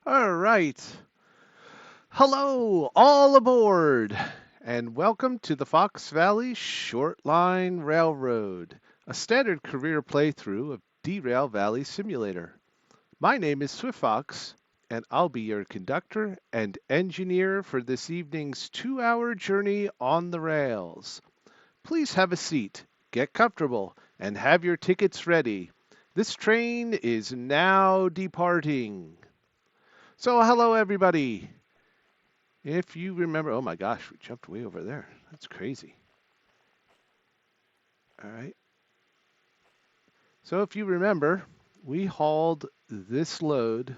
All right. Hello, all aboard, and welcome to the Fox Valley Short Line Railroad, a standard career playthrough of Derail Valley Simulator. My name is Swift Fox, and I'll be your conductor and engineer for this evening's 2-hour journey on the rails. Please have a seat, get comfortable, and have your tickets ready. This train is now departing. So, hello, everybody. If you remember, oh my gosh, we jumped way over there. That's crazy. All right. So if you remember, we hauled this load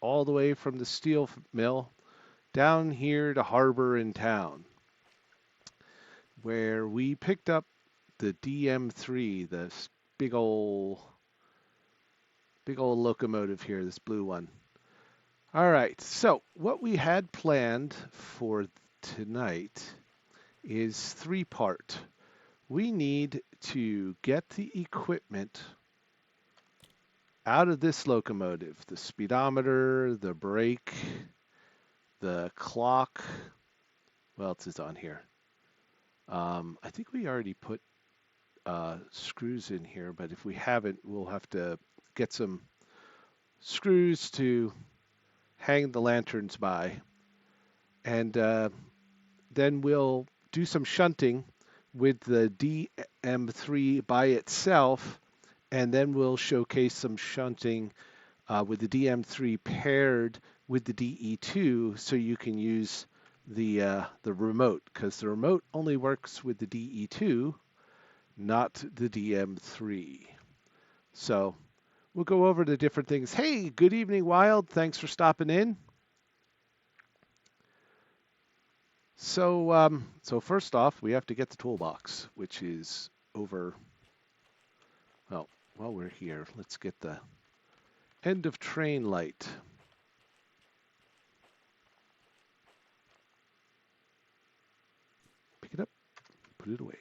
all the way from the steel mill down here to harbor in town, where we picked up the DM3, this big old locomotive here, this blue one. All right. So what we had planned for tonight is three-part. We need to get the equipment out of this locomotive, the speedometer, the brake, the clock. What else is on here? I think we already put screws in here, but if we haven't, we'll have to get some screws to hang the lanterns by. And then we'll do some shunting with the DM3 by itself, and then we'll showcase some shunting with the DM3 paired with the DE2, so you can use the remote, because the remote only works with the DE2, not the DM3. So we'll go over the different things. Hey, good evening, Wild. Thanks for stopping in. So first off, we have to get the toolbox, which is over. Well, while we're here, let's get the end of train light. Pick it up, put it away.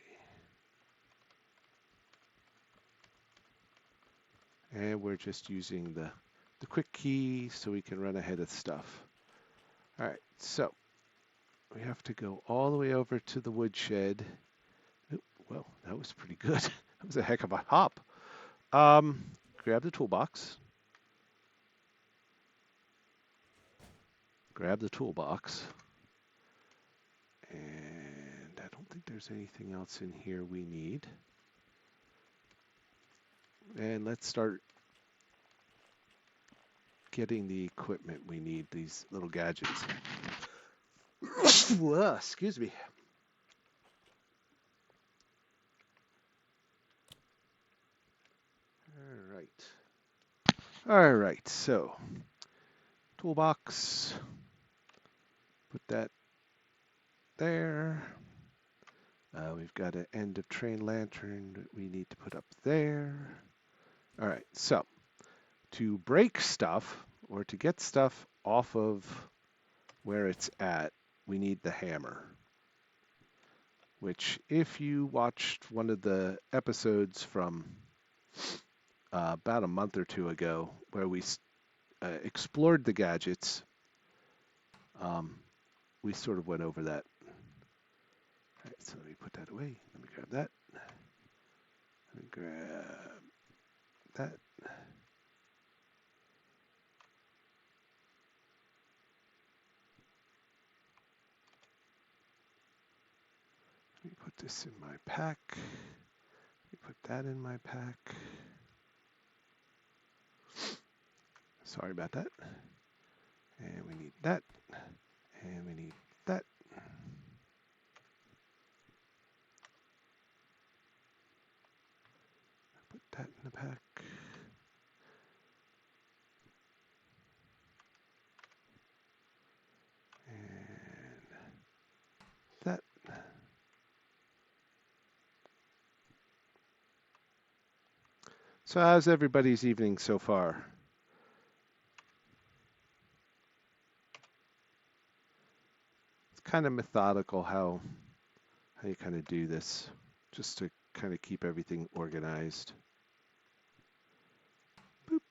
And we're just using the quick key so we can run ahead of stuff. All right, so we have to go all the way over to the woodshed. Oop, well, that was pretty good. That was a heck of a hop. Grab the toolbox. Grab the toolbox. And I don't think there's anything else in here we need. And let's start getting the equipment we need, these little gadgets. Excuse me. All right, so toolbox, put that there. We've got an end of train lantern that we need to put up there. All right, so to break stuff or to get stuff off of where it's at, we need the hammer. Which, if you watched one of the episodes from about a month or two ago, where we explored the gadgets, we sort of went over that. All right, so let me put that away. Let me grab that. Let me grab that. Let me put this in my pack. Let me put that in my pack. Sorry about that. And we need that. And we need that. Put that in the pack. And that. So how's everybody's evening so far? It's kind of methodical how you kind of do this, just to kind of keep everything organized. Boop.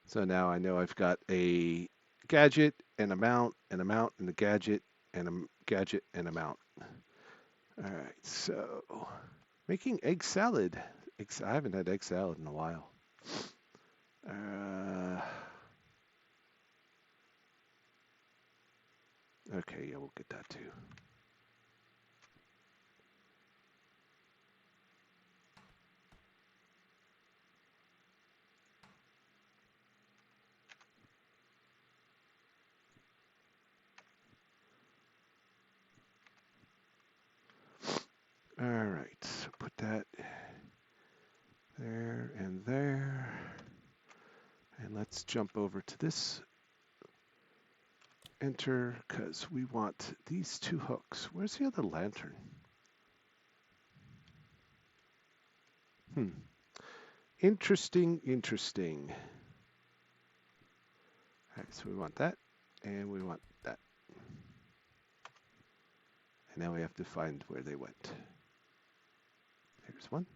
So now I know I've got a gadget and a mount and a mount and a gadget and a gadget and a mount. All right, so making egg salad. I haven't had egg salad in a while. Okay, yeah, we'll get that too. All right, so put that there and there. And let's jump over to this. Enter, because we want these two hooks. Where's the other lantern? Interesting, interesting. All right, so we want that, and we want that. And now we have to find where they went. Here's one.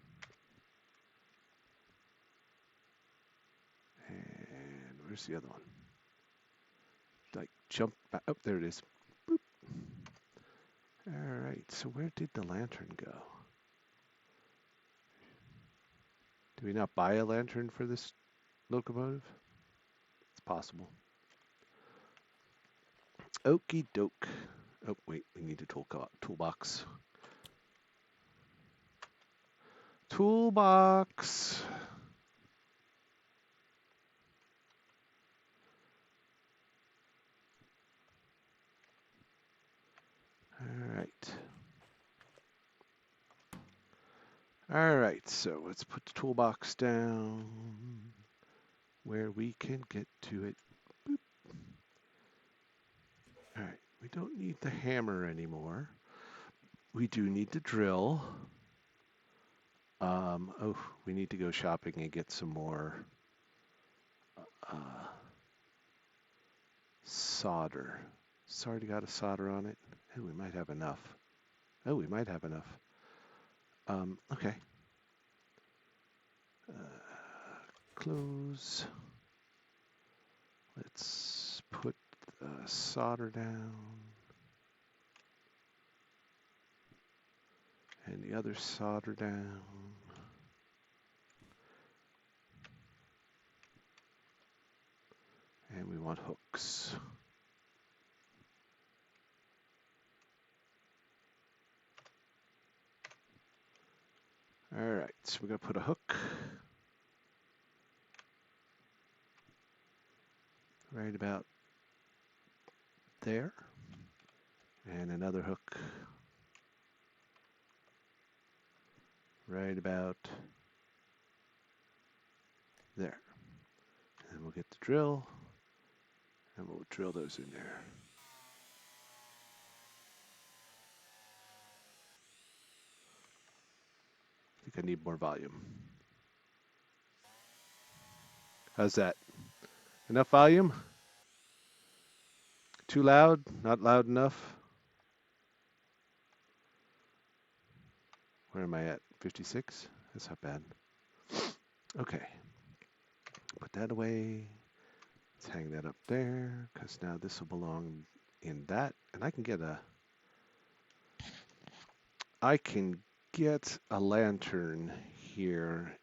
And where's the other one? Like jump back. Oh, there it is. Boop. All right, so where did the lantern go? Do we not buy a lantern for this locomotive? It's possible. Okie doke. Oh, wait, we need a toolbox. Toolbox. All right. All right, so let's put the toolbox down where we can get to it. Boop. All right, we don't need the hammer anymore. We do need the drill. Oh, we need to go shopping and get some more solder. It's already got a solder on it. Oh, we might have enough. Oh, we might have enough. Okay. Close. Let's put the solder down. And the other solder down. And we want hooks. All right, so we're going to put a hook right about there. And another hook right about there. And we'll get the drill, and we'll drill those in there. I think I need more volume. How's that? Enough volume? Too loud? Not loud enough? Where am I at? 56? That's not bad. Okay. Put that away. Let's hang that up there, because now this will belong in that. And I can get a lantern here.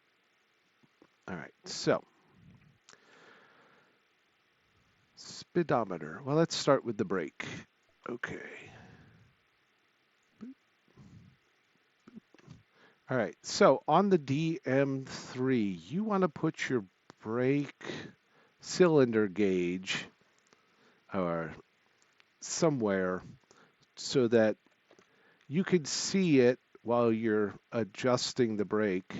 All right, so speedometer. Well, let's start with the brake. Okay. All right, so on the DM3, you want to put your brake cylinder gauge or somewhere so that you could see it while you're adjusting the brake,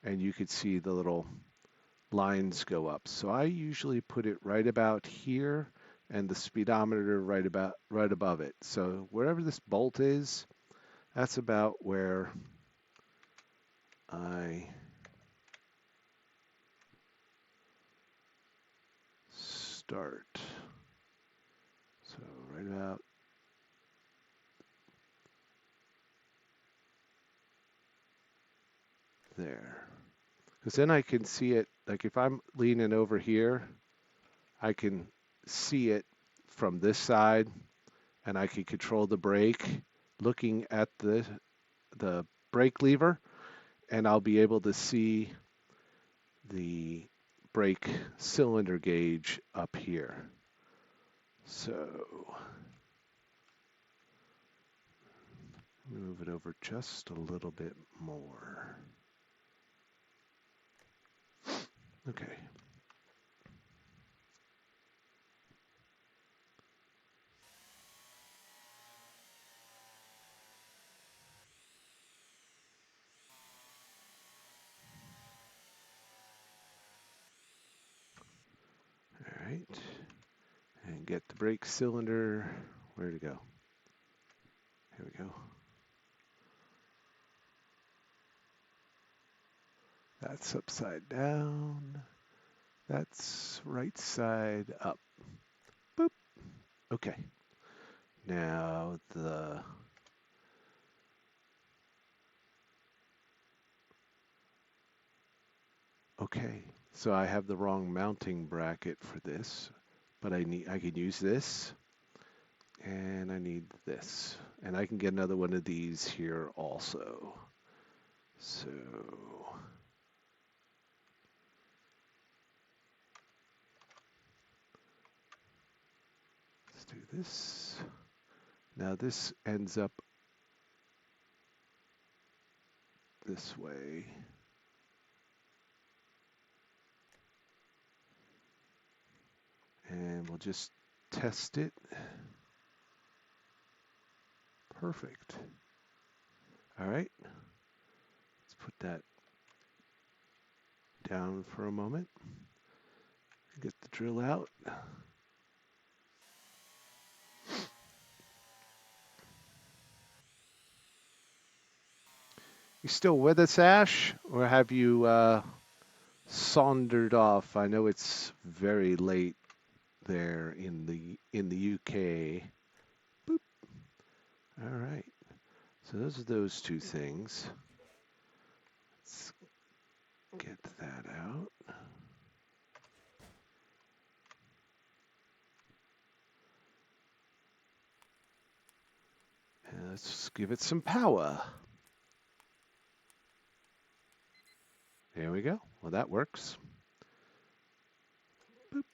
and you could see the little lines go up. So I usually put it right about here and the speedometer right above it. So wherever this bolt is, that's about where I start. So right about there. Because then I can see it, like if I'm leaning over here, I can see it from this side and I can control the brake looking at the brake lever, and I'll be able to see the brake cylinder gauge up here. So move it over just a little bit more. Okay. All right. And get the brake cylinder. Where'd it go? Here we go. That's upside down. That's right side up. Boop. Okay. Now okay. So I have the wrong mounting bracket for this, but I can use this, and I need this. And I can get another one of these here also. So let's do this. Now this ends up this way. And we'll just test it. Perfect. All right. Let's put that down for a moment. Get the drill out. You still with us, Ash? Or have you sauntered off? I know it's very late there in the UK. Boop. All right. So those are those two things. Let's get that out. And let's give it some power. There we go. Well, that works. Boop.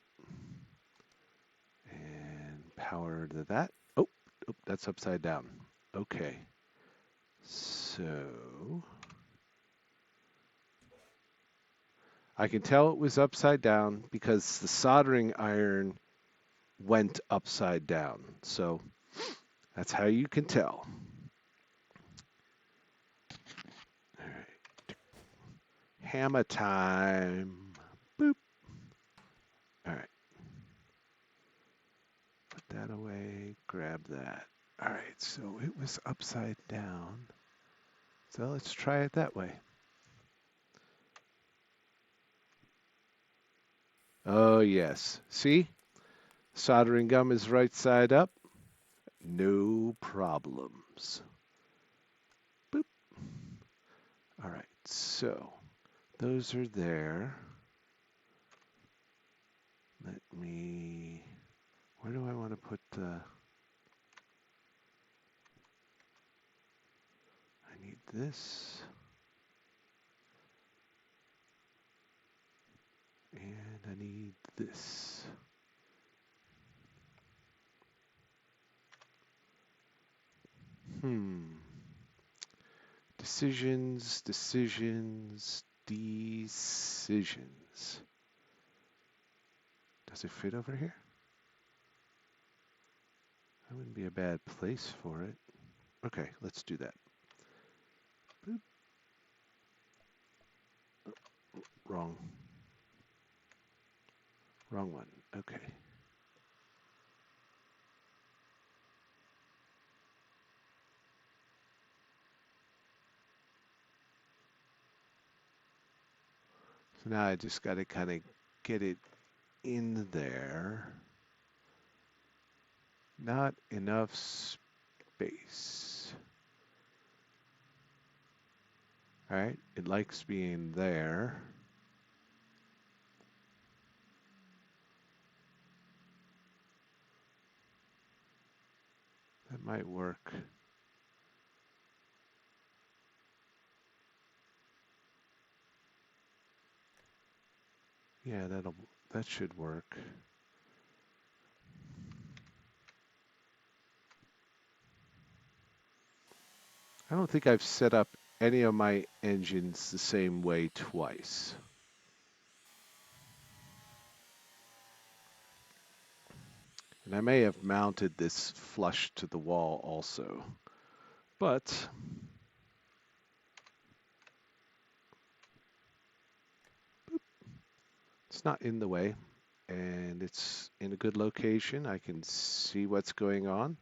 And power to that. Oh, that's upside down. Okay. So I can tell it was upside down because the soldering iron went upside down. So that's how you can tell. All right. Hammer time. Boop. All right. Put that away. Grab that. All right. So it was upside down. So let's try it that way. Oh, yes. See? Soldering gum is right side up. No problems. Boop. All right. So those are there. Let me, where do I want to put the, I need this. And I need this. Decisions, decisions, decisions. Does it fit over here? That wouldn't be a bad place for it. Okay, let's do that. Boop. Oh, wrong. Wrong one. Okay. So now I just got to kind of get it in there. Not enough space. All right, it likes being there. Might work. Yeah, that should work. I don't think I've set up any of my engines the same way twice. And I may have mounted this flush to the wall also. But it's not in the way. And it's in a good location. I can see what's going on.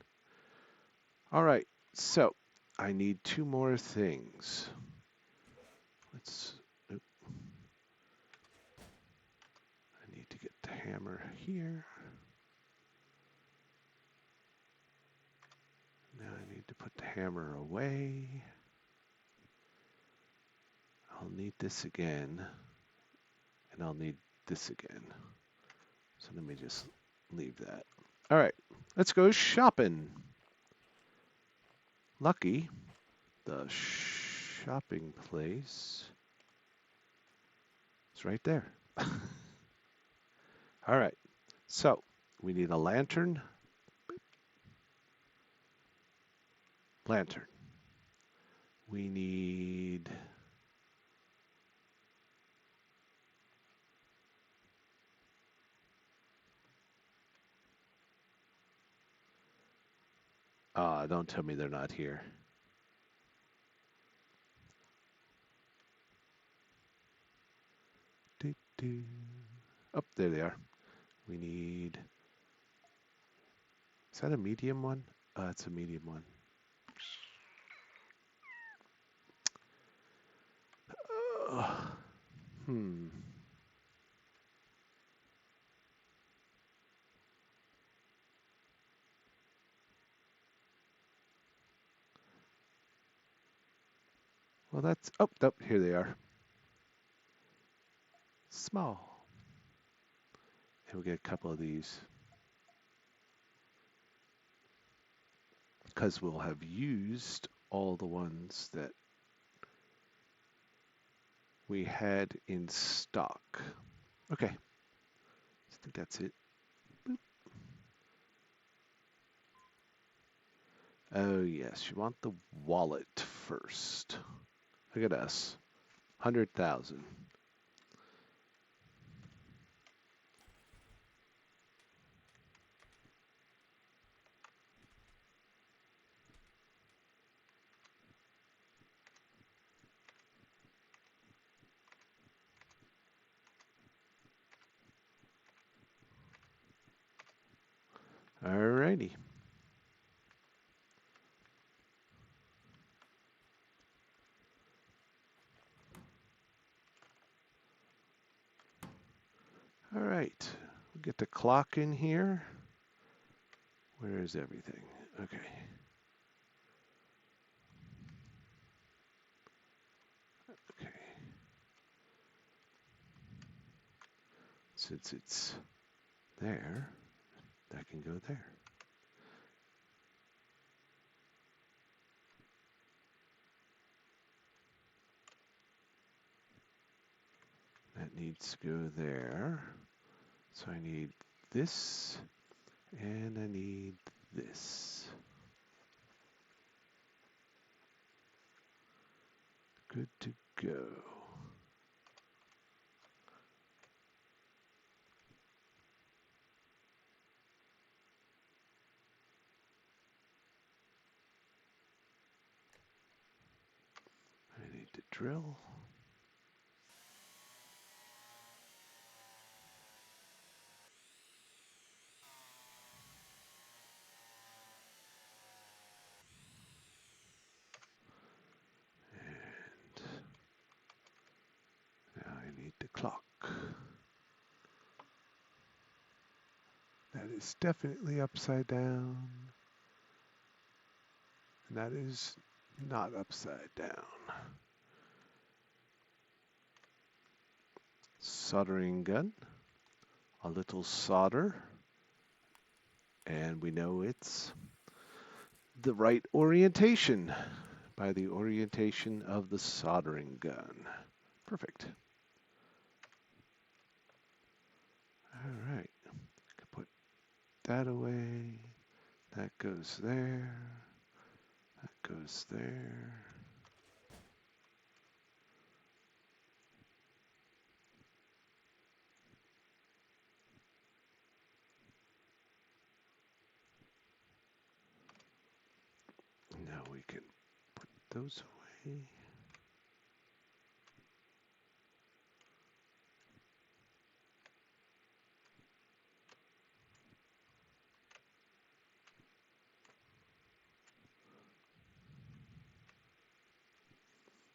All right, so I need two more things. Let's. I need to get the hammer here. Now I need to put the hammer away. I'll need this again, and I'll need this again. So let me just leave that. All right, let's go shopping. Lucky, the shopping place is right there. All right, so we need a lantern. Lantern. We need don't tell me they're not here. Oh, there they are. We need. Is that a medium one? It's a medium one. Hmm. Well, that's. Oh, nope, here they are. Small. And we'll get a couple of these. Because we'll have used all the ones that we had in stock. Okay. I think that's it. Boop. Oh, yes. You want the wallet first. Look at us. 100,000. Alrighty. All right. We'll get the clock in here. Where is everything? Okay. Okay. Since it's there, that can go there. That needs to go there. So I need this, and I need this. Good to go. I need to drill. And now I need the clock. That is definitely upside down. And that is not upside down. Soldering gun. A little solder. And we know it's the right orientation by the orientation of the soldering gun. Perfect. All right. Put that away. That goes there. That goes there. Now we can put those away.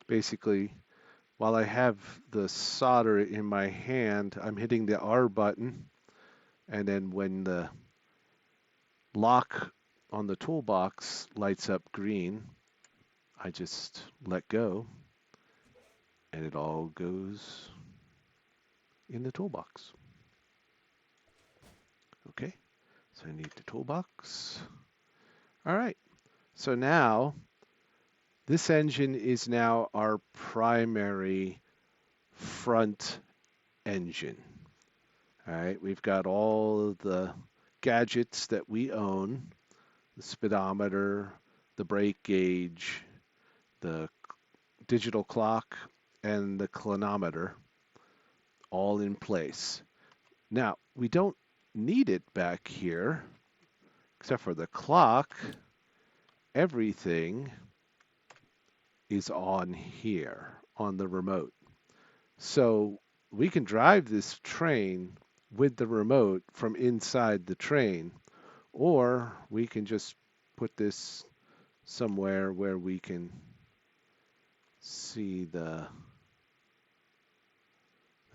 Basically, while I have the solder in my hand, I'm hitting the R button, and then when the lock on the toolbox lights up green, I just let go, and it all goes in the toolbox. Okay, so I need the toolbox. All right, so now this engine is now our primary front engine. All right, we've got all of the gadgets that we own, the speedometer, the brake gauge, the digital clock, and the clinometer all in place. Now, we don't need it back here, except for the clock. Everything is on here, on the remote. So we can drive this train with the remote from inside the train, or we can just put this somewhere where we can see the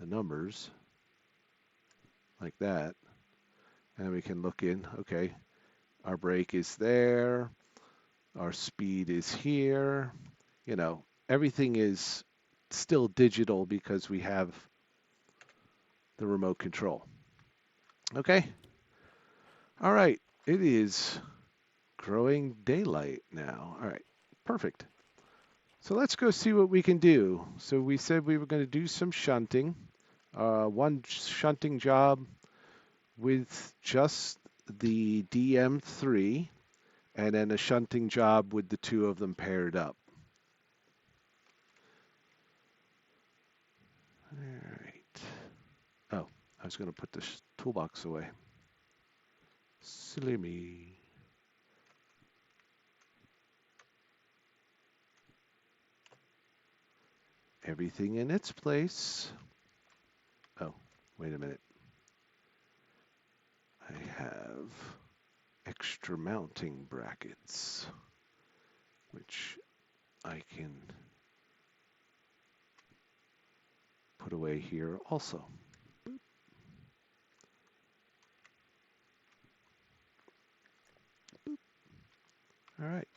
numbers like that. And we can look in, okay, our brake is there, our speed is here, you know, everything is still digital because we have the remote control. Okay. All right. It is growing daylight now. All right. Perfect. So let's go see what we can do. So we said we were going to do some shunting. One shunting job with just the DM3, and then a shunting job with the two of them paired up. All right. Oh, I was going to put the toolbox away. Silly me. Everything in its place. Oh, wait a minute. I have extra mounting brackets, which I can put away here also. Boop. Boop. All right.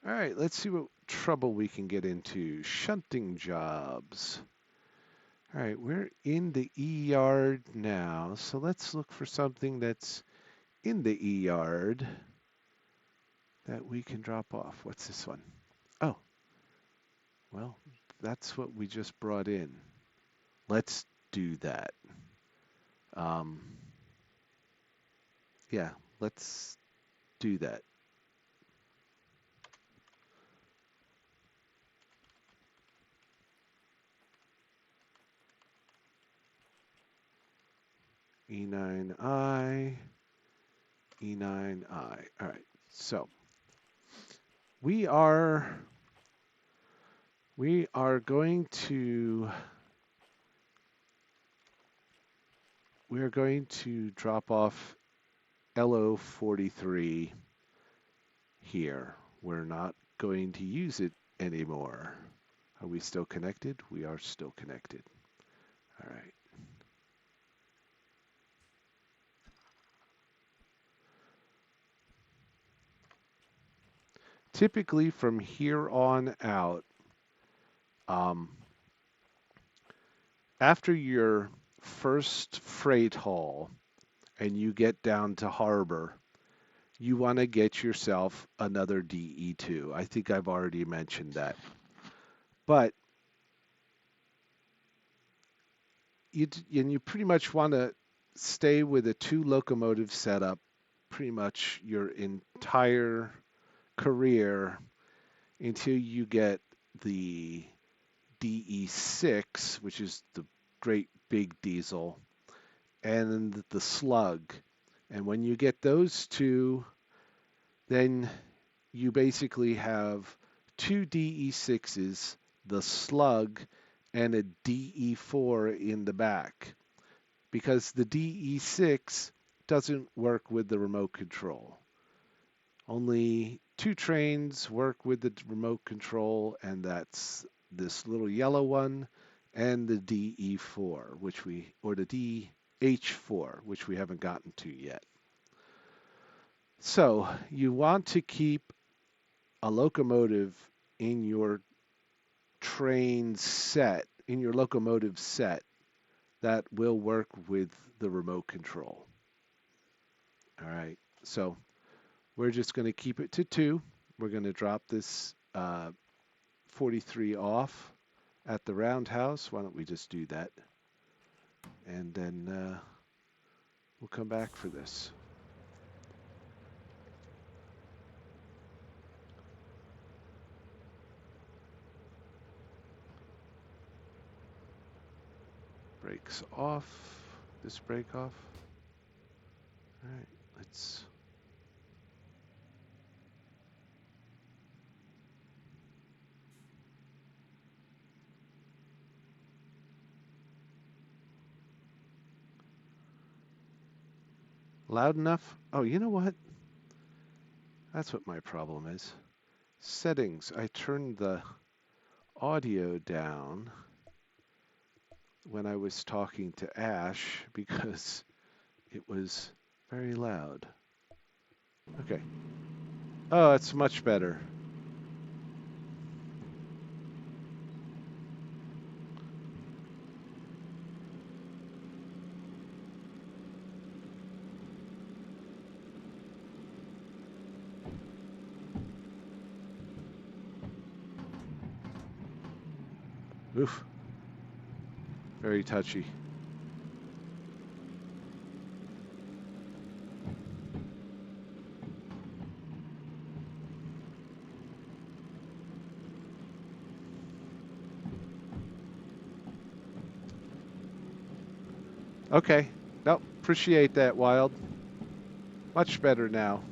All right, let's see what trouble we can get into. Shunting jobs. All right, we're in the E-yard now, so let's look for something that's in the E-yard that we can drop off. What's this one? Oh, well, that's what we just brought in. Let's do that. Yeah, let's do that. E9I, E9I. All right, so we are going to drop off LO43 here. We're not going to use it anymore. Are we still connected? We are still connected. All right. Typically from here on out, after your first freight haul and you get down to harbor, you want to get yourself another DE2. I think I've already mentioned that. But you pretty much want to stay with a 2 locomotive setup pretty much your entire career until you get the DE6, which is the great big diesel, and the slug. And when you get those two, then you basically have 2 DE6s, the slug, and a DE4 in the back. Because the DE6 doesn't work with the remote control. Only 2 trains work with the remote control, and that's this little yellow one and the DE4, or the DH4, which we haven't gotten to yet. So you want to keep a locomotive in your train set, in your locomotive set, that will work with the remote control. All right, so we're just going to keep it to 2. We're going to drop this 43 off at the roundhouse. Why don't we just do that? And then we'll come back for this. Brakes off. This brake off. All right, let's... Loud enough? Oh, you know what? That's what my problem is. Settings. I turned the audio down when I was talking to Ash because it was very loud. Okay. Oh, it's much better. Oof. Very touchy. Okay. Nope. Appreciate that, Wild. Much better now.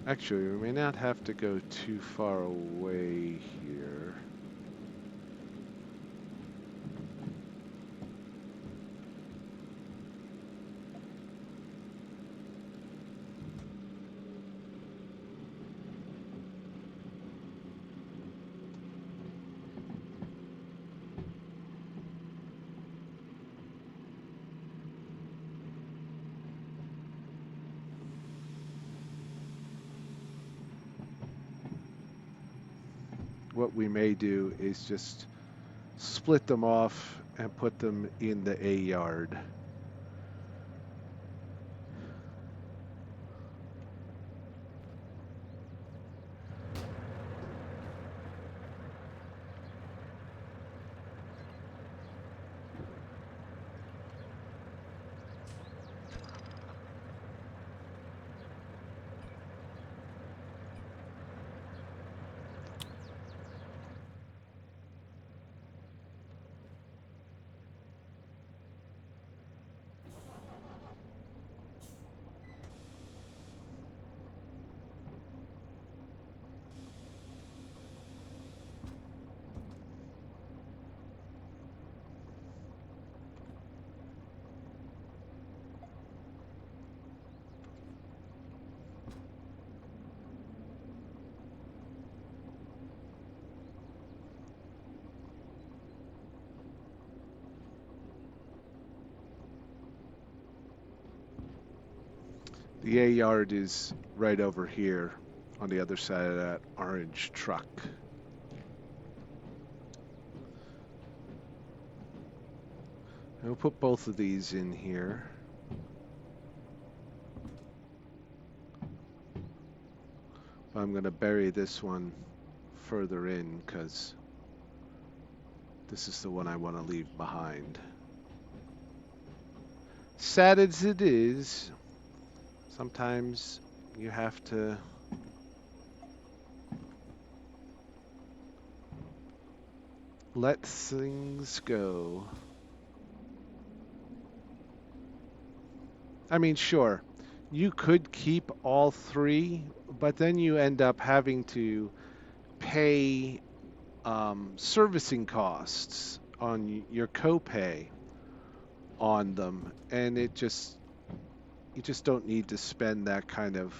Actually, we may not have to go too far away here. What we may do is just split them off and put them in the A yard. The A yard is right over here. on the other side of that orange truck. And we'll put both of these in here. I'm going to bury this one further in because this is the one I want to leave behind. Sad as it is, sometimes you have to let things go. I mean, sure, you could keep all three, but then you end up having to pay servicing costs on your copay on them, and you just don't need to spend that kind of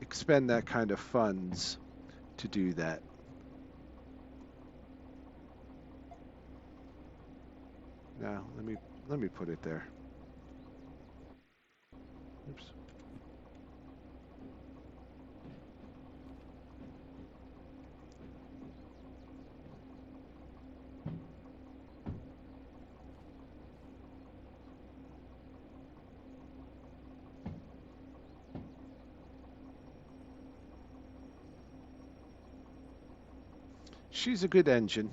expend that kind of funds to do that. Now, let me put it there. Oops. She's a good engine.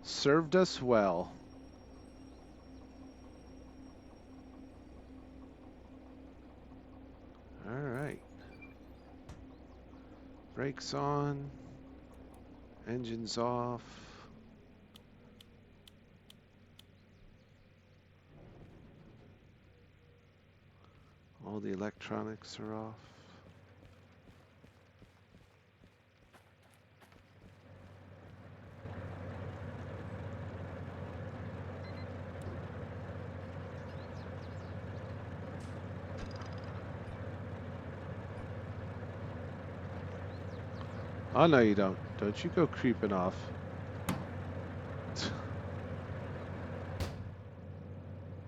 Served us well. All right. Brakes on. Engines off. All the electronics are off. Oh, no, you don't. Don't you go creeping off.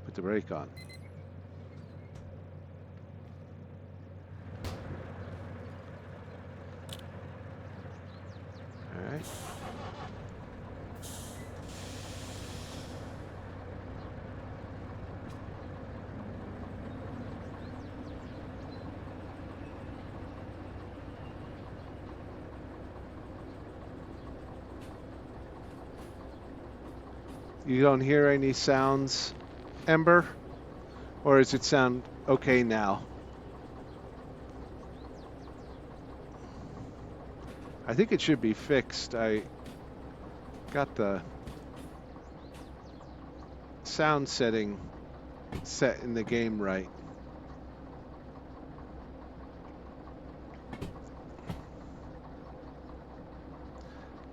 Put the brake on. All right. You don't hear any sounds, Ember? Or does it sound okay now? I think it should be fixed. I got the sound setting set in the game right.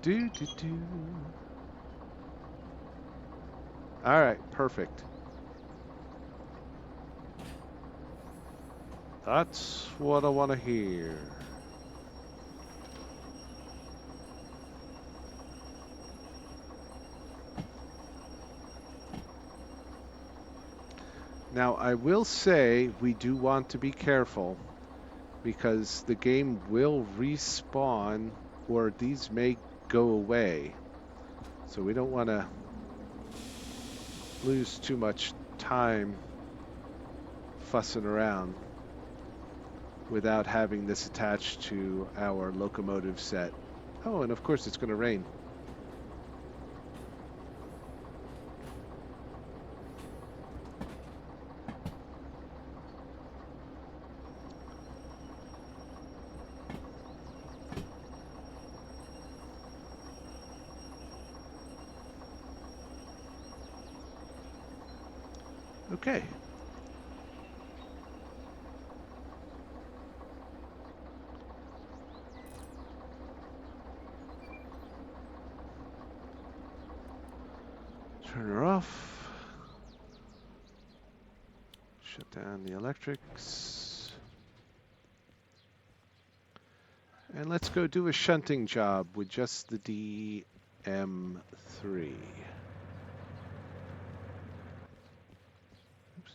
Do. All right, perfect. That's what I want to hear. Now, I will say we do want to be careful because the game will respawn or these may go away. So we don't want to lose too much time fussing around without having this attached to our locomotive set. Oh, and of course it's going to rain. Okay. Turn her off. Shut down the electrics. And let's go do a shunting job with just the DM3. Oops.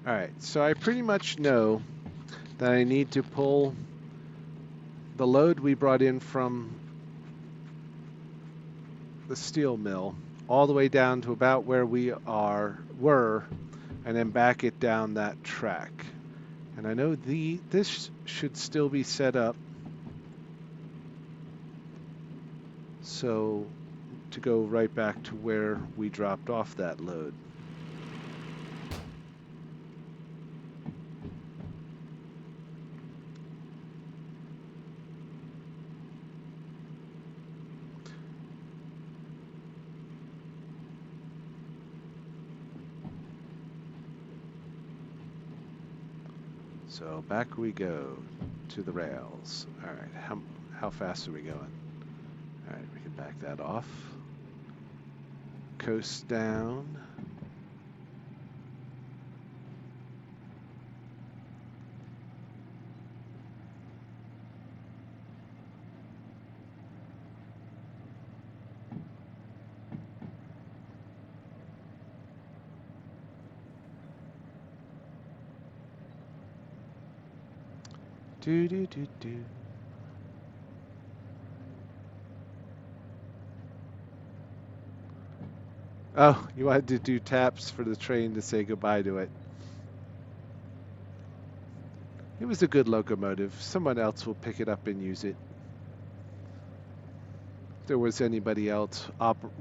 All right, so I pretty much know that I need to pull the load we brought in from the steel mill all the way down to about where we were, and then back it down that track. And I know this should still be set up so to go right back to where we dropped off that load. So back we go to the rails. All right, how fast are we going? All right, we can back that off. Coast down. Do do do do. Oh, you wanted to do taps for the train to say goodbye to it. It was a good locomotive. Someone else will pick it up and use it. If there was anybody else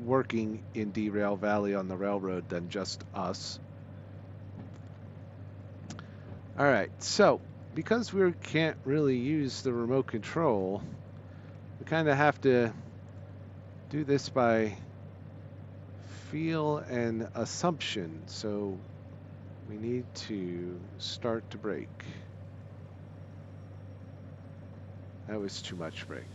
working in Derail Valley on the railroad than just us. All right, so because we can't really use the remote control, we kind of have to do this by feel and assumption. So we need to start to brake. That was too much brake.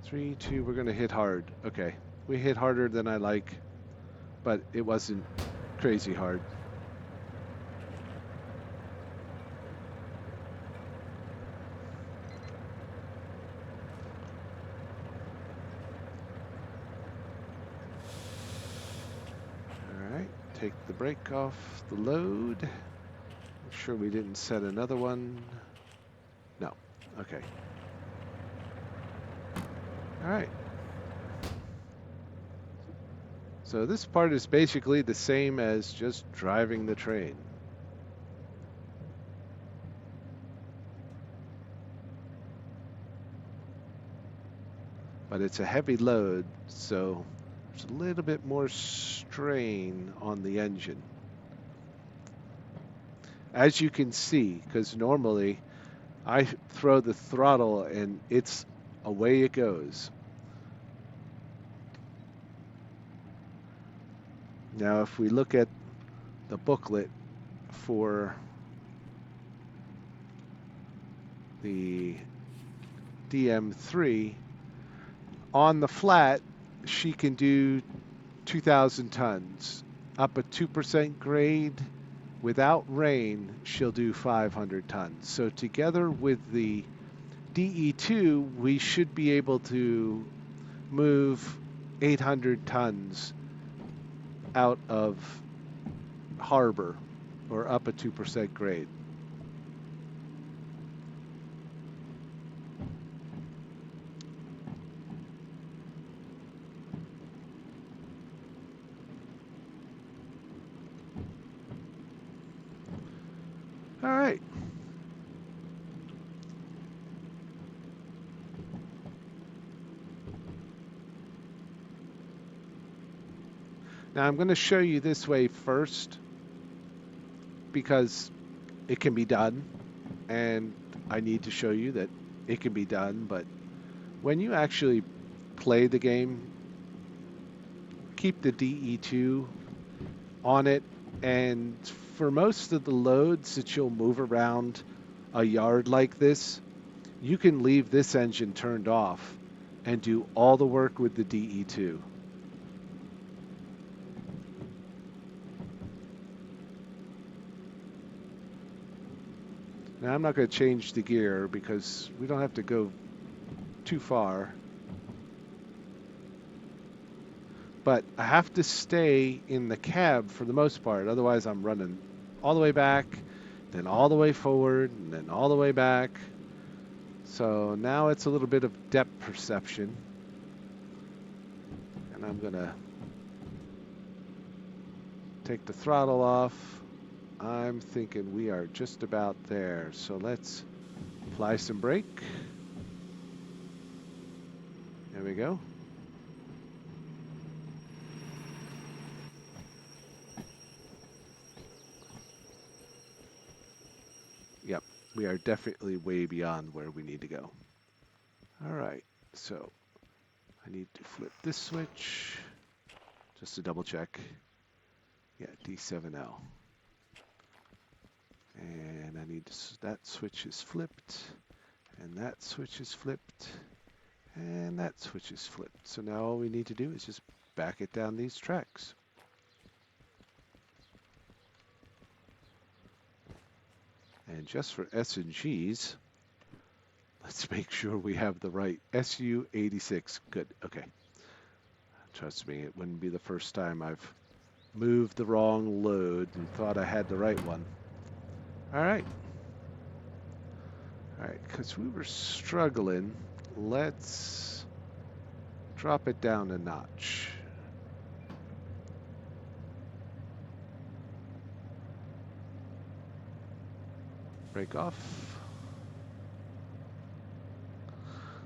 Three, two, we're gonna hit hard. Okay, we hit harder than I like, but it wasn't crazy hard. All right, take the brake off the load. Make sure we didn't set another one. No, okay. All right. So this part is basically the same as just driving the train. But it's a heavy load, so there's a little bit more strain on the engine. As you can see, because normally I throw the throttle and it's away it goes. Now, if we look at the booklet for the DM3, on the flat, she can do 2,000 tons. Up a 2% grade, without rain, she'll do 500 tons. So together with the DE2, we should be able to move 800 tons out of harbor or up a 2% grade. All right. Now I'm going to show you this way first because it can be done, and I need to show you that it can be done, but when you actually play the game, keep the DE2 on it, and for most of the loads that you'll move around a yard like this, you can leave this engine turned off and do all the work with the DE2. Now I'm not going to change the gear because we don't have to go too far. But I have to stay in the cab for the most part. Otherwise I'm running all the way back, then all the way forward, and then all the way back. So now it's a little bit of depth perception. And I'm going to take the throttle off. I'm thinking we are just about there. So let's apply some brake. There we go. Yep, we are definitely way beyond where we need to go. All right, so I need to flip this switch just to double check. Yeah, D7L. And I need to, that switch is flipped, and that switch is flipped, and that switch is flipped. So now all we need to do is just back it down these tracks. And just for S&Gs, let's make sure we have the right SU86. Good, okay. Trust me, it wouldn't be the first time I've moved the wrong load and thought I had the right one. All right. All right, because we were struggling, let's drop it down a notch. Break off.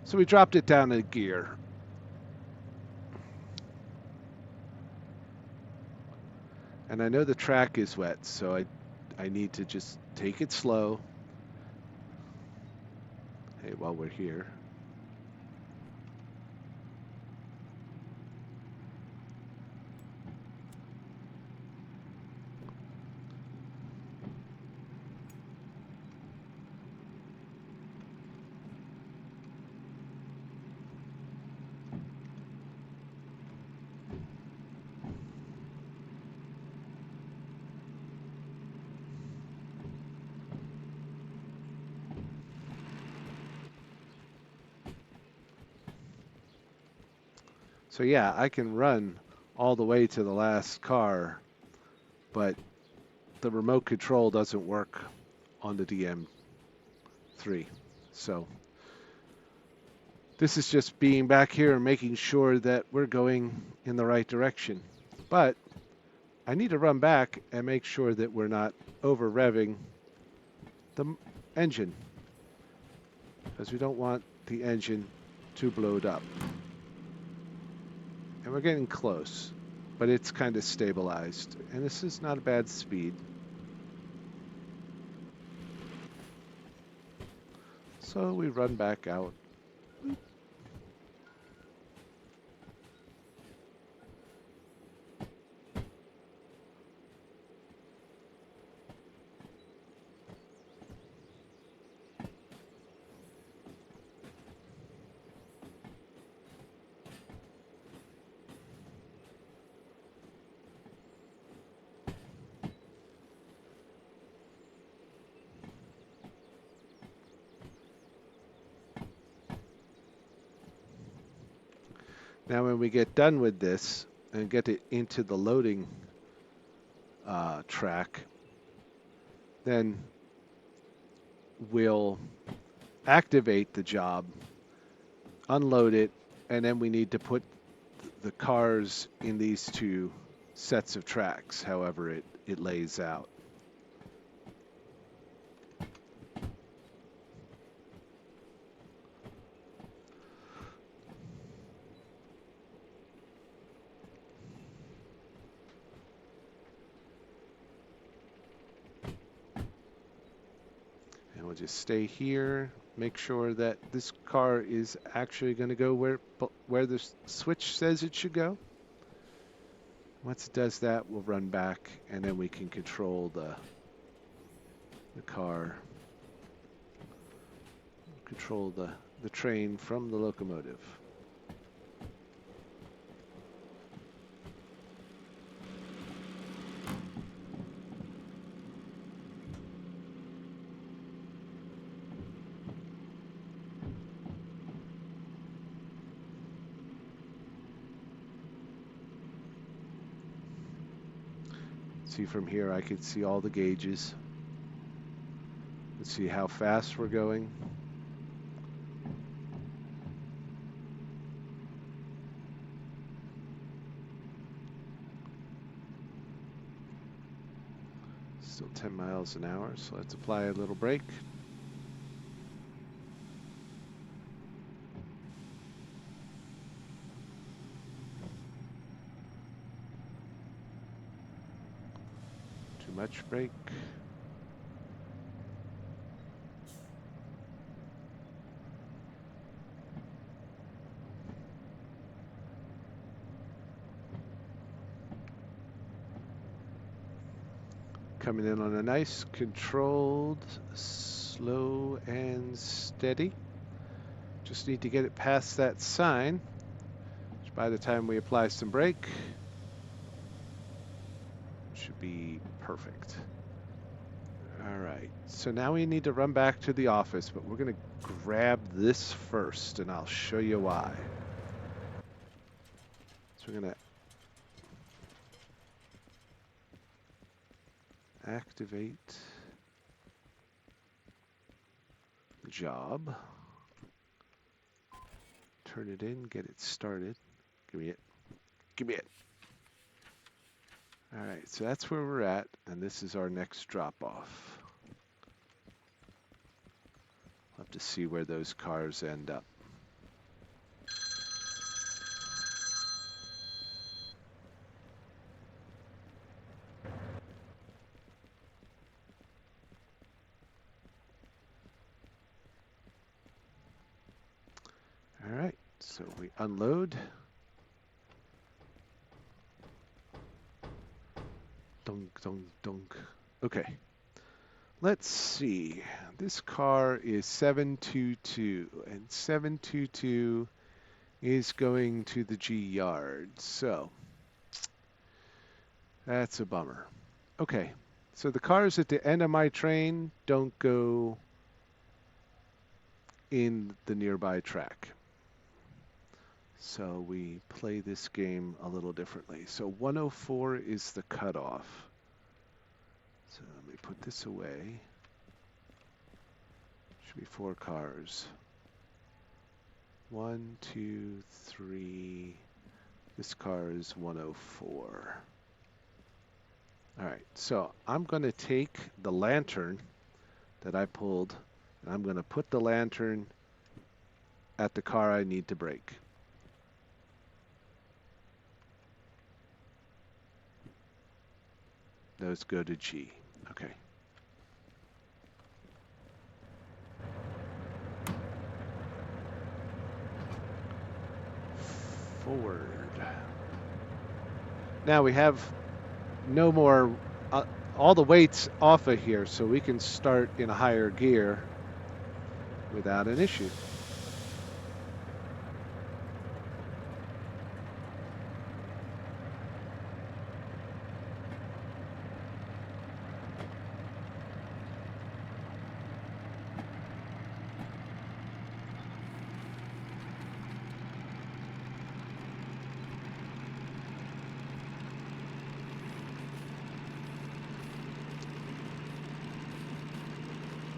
So we dropped it down a gear. And I know the track is wet, so I need to just take it slow. Hey, while we're here. So yeah, I can run all the way to the last car, but the remote control doesn't work on the DM3. So this is just being back here and making sure that we're going in the right direction. But I need to run back and make sure that we're not over revving the engine, because we don't want the engine to blow up. And we're getting close, but it's kind of stabilized. And this is not a bad speed. So we run back out. Now when we get done with this and get it into the loading track, then we'll activate the job, unload it, and then we need to put the cars in these two sets of tracks, however it lays out. And we'll just stay here, make sure that this car is actually going to go where the switch says it should go. Once it does that, we'll run back, and then we can control the car, control the train from the locomotive. See, from here I can see all the gauges. Let's see how fast we're going. Still 10 miles an hour, so let's apply a little brake. Too much brake. Coming in on a nice, controlled, slow and steady. Just need to get it past that sign, which by the time we apply some brake, should be perfect. All right, so now we need to run back to the office, but we're gonna grab this first and I'll show you why. So we're gonna activate the job, turn it in, get it started. Give me it. Give me it. All right, so that's where we're at, and this is our next drop-off. We'll have to see where those cars end up. All right, so we unload. Dunk, dunk, dunk. Okay. Let's see. This car is 722, and 722 is going to the G yard. So that's a bummer. Okay. So the cars at the end of my train don't go in the nearby track. So we play this game a little differently. So 104 is the cutoff. So let me put this away. Should be 4 cars. 1, 2, 3. This car is 104. All right, so I'm going to take the lantern that I pulled, and I'm going to put the lantern at the car I need to brake. Those go to G. Okay. Forward. Now we have no more, all the weight's off of here, so we can start in a higher gear without an issue.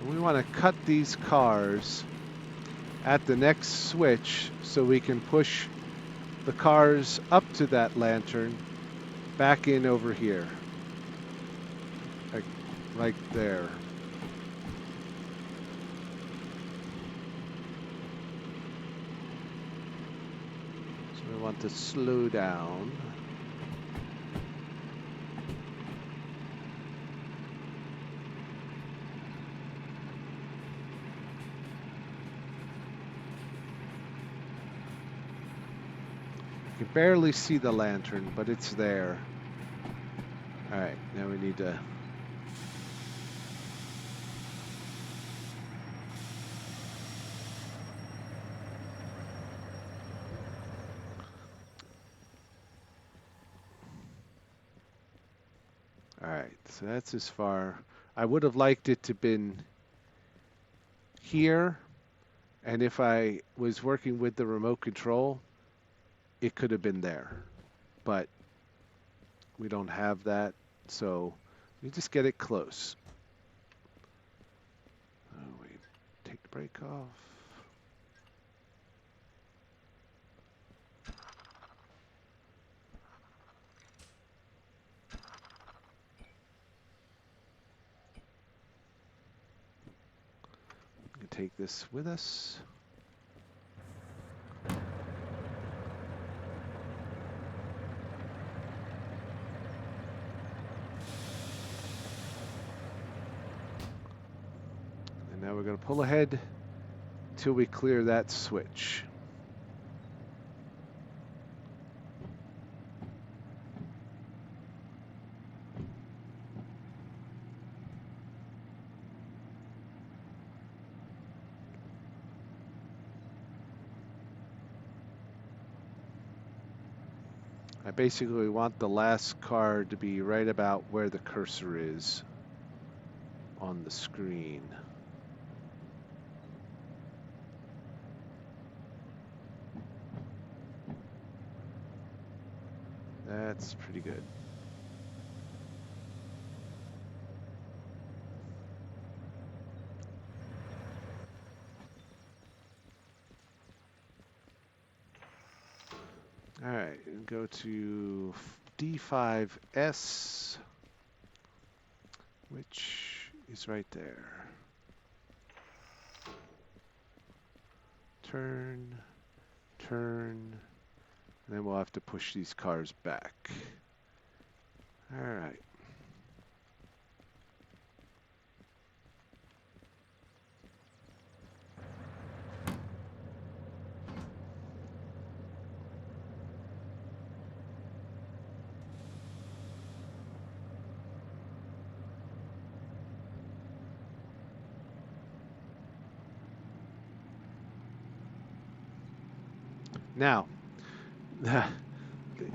We want to cut these cars at the next switch so we can push the cars up to that lantern back in over here. Like right there. So we want to slow down. You can barely see the lantern, but it's there. All right, now we need to all right, so that's as far. I would have liked it to been here, and if I was working with the remote control, it could have been there, but we don't have that, So you just get it close. Oh, wait. Take the brake off. We can take this with us. And now we're going to pull ahead till we clear that switch. I basically want the last car to be right about where the cursor is on the screen. That's pretty good. All right, and go to D5S, which is right there. Turn, turn, and then we'll have to push these cars back. All right. Now, the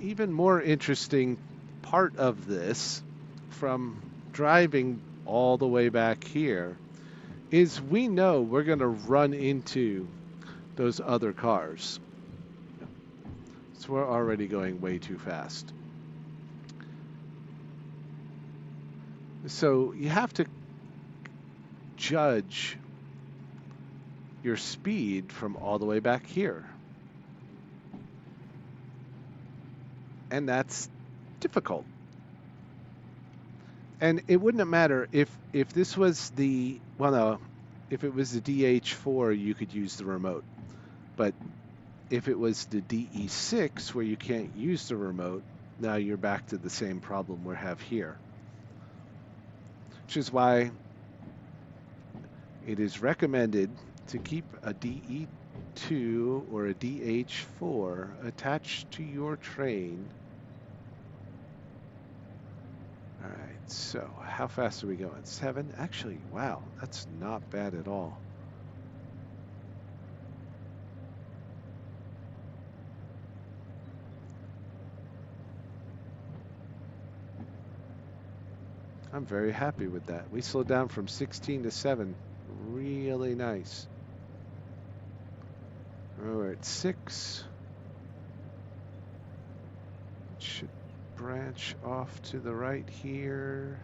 even more interesting part of this, from driving all the way back here, is we know we're going to run into those other cars. So we're already going way too fast. So you have to judge your speed from all the way back here. And that's difficult. And it wouldn't matter if this was the, well, no, if it was the DH4, you could use the remote. But if it was the DE6 where you can't use the remote, now you're back to the same problem we have here. Which is it is recommended to keep a DE2 or a DH4 attached to your train. All right, so how fast are we going? 7? Actually, wow, that's not bad at all. I'm very happy with that. We slowed down from 16 to 7. Really nice. We're at 6. It should branch off to the right here.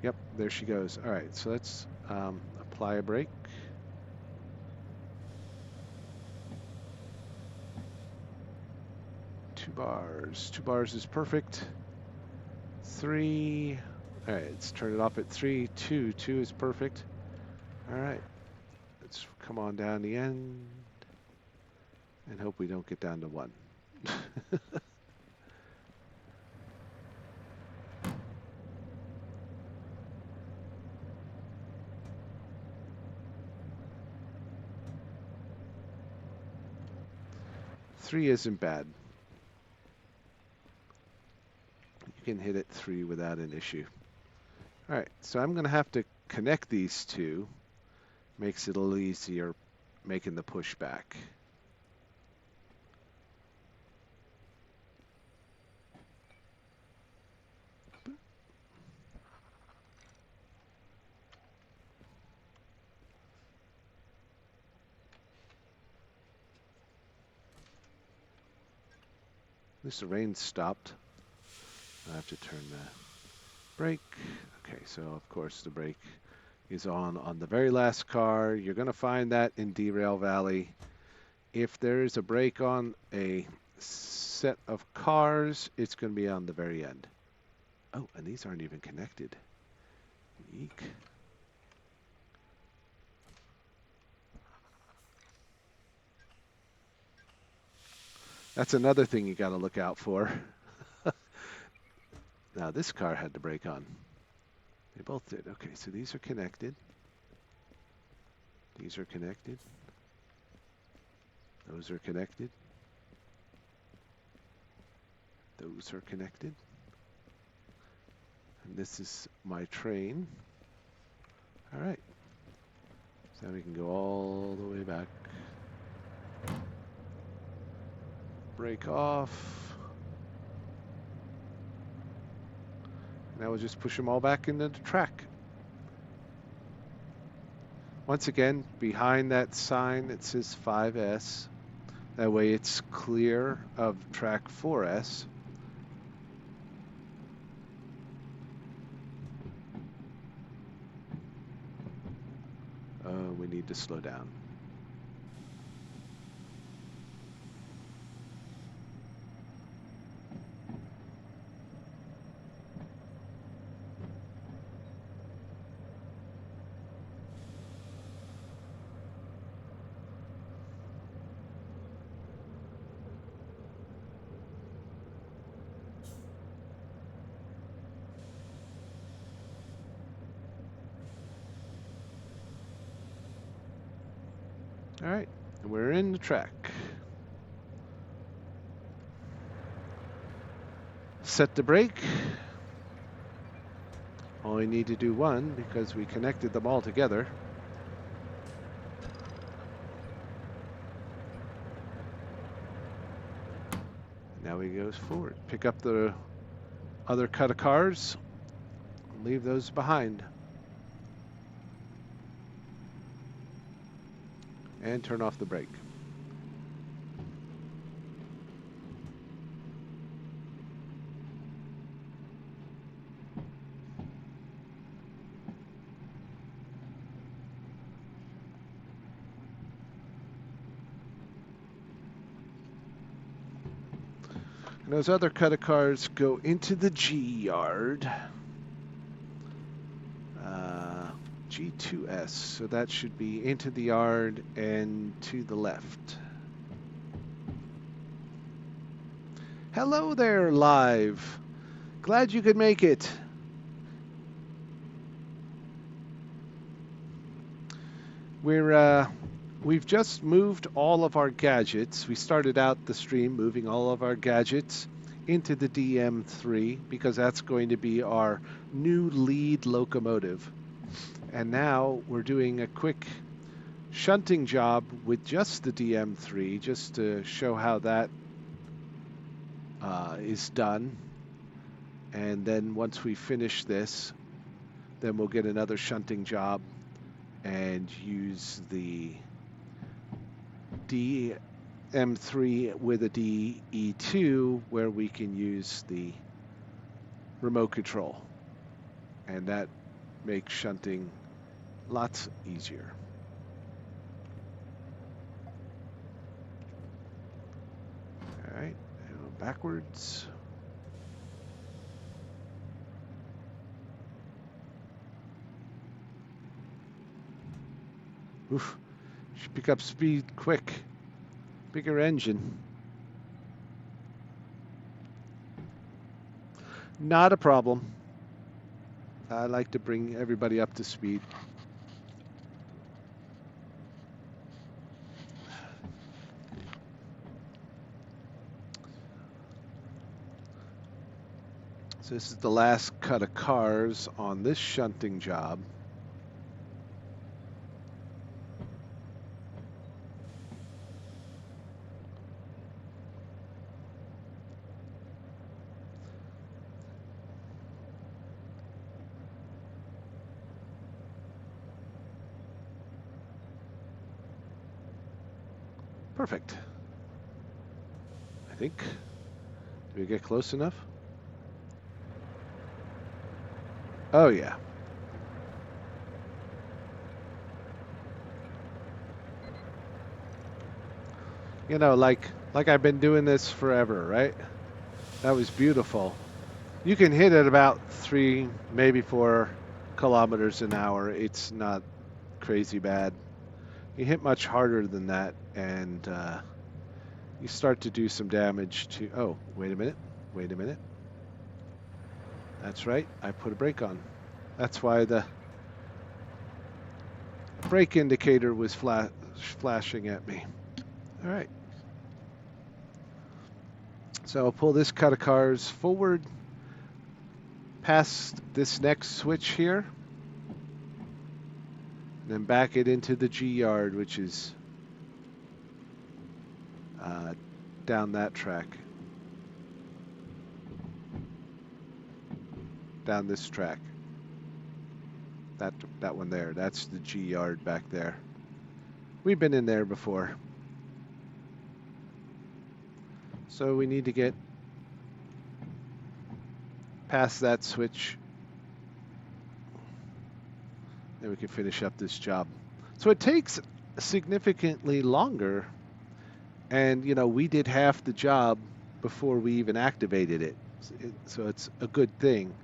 Yep, there she goes. All right, so let's apply a brake. Two bars is perfect. 3. All right, let's turn it off at 3. 2 is perfect. All right, let's come on down the end and hope we don't get down to 1. Three isn't bad. You can hit it 3 without an issue. All right, so I'm going to have to connect these two. Makes it a little easier making the push back. At least the rain stopped. I have to turn the brake. Okay, so of course the brake is on the very last car. You're going to find that in Derail Valley. If there is a brake on a set of cars, it's going to be on the very end. Oh, and these aren't even connected. Eek. That's another thing you got to look out for. Now this car had the brake on. They both did. Okay, so these are connected. These are connected. Those are connected. Those are connected. And this is my train. All right. So now we can go all the way back. Brake off. Now we'll just push them all back into the track. Once again, behind that sign it says 5S. That way it's clear of track 4S. We need to slow down. All right, we're in the track. Set the brake. Only need to do one because we connected them all together. Now he goes forward. Pick up the other cut of cars. Leave those behind. And turn off the brake. And those other cut of cars go into the G yard. G2S, so that should be into the yard and to the left. Hello there, live. Glad you could make it. We've just moved all of our gadgets. We started out the stream moving all of our gadgets into the DM3 because that's going to be our new lead locomotive. And now we're doing a quick shunting job with just the DM3 just to show how that is done. And then once we finish this, then we'll get another shunting job and use the DM3 with a DE2 where we can use the remote control. And that makes shunting lots easier. All right, and backwards. Oof, should pick up speed quick. Bigger engine. Not a problem. I like to bring everybody up to speed. So this is the last cut of cars on this shunting job. Perfect. I think. Did we get close enough? Oh yeah. You know, like I've been doing this forever, right? That was beautiful. You can hit at about 3, maybe 4 kilometers an hour. It's not crazy bad. You hit much harder than that, and you start to do some damage to... Oh, wait a minute. Wait a minute. That's right. I put a brake on. That's why the brake indicator was flashing at me. All right. So I'll pull this cut of cars forward past this next switch here. And then back it into the G yard, which is down that track. Down this track. That one there. That's the G yard back there. We've been in there before. So we need to get past that switch. Then we can finish up this job. So it takes significantly longer. And, you know, we did half the job before we even activated it. So it's a good thing.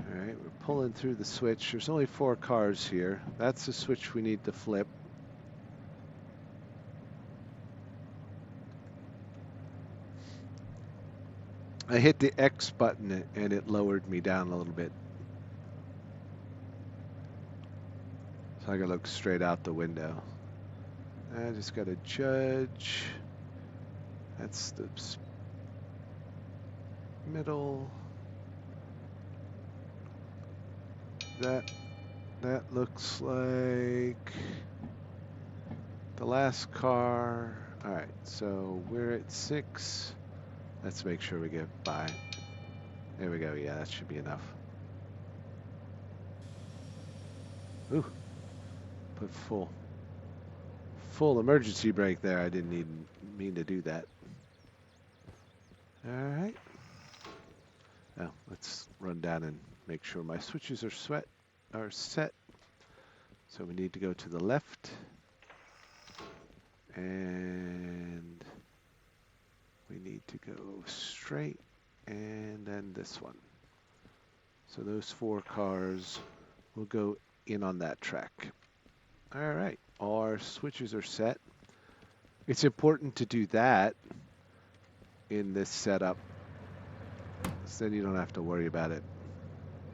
All right, we're pulling through the switch. There's only 4 cars here. That's the switch we need to flip. I hit the X button and it lowered me down a little bit. So I gotta look straight out the window. I just gotta judge. That's the middle. That looks like the last car. All right, so we're at 6. Let's make sure we get by. There we go. Yeah, that should be enough. Ooh, put full emergency brake there. I didn't even mean to do that. All right. Now let's run down and make sure my switches are set. So we need to go to the left, and we need to go straight, and then this one. So those 4 cars will go in on that track. All right, our switches are set. It's important to do that in this setup, so then you don't have to worry about it.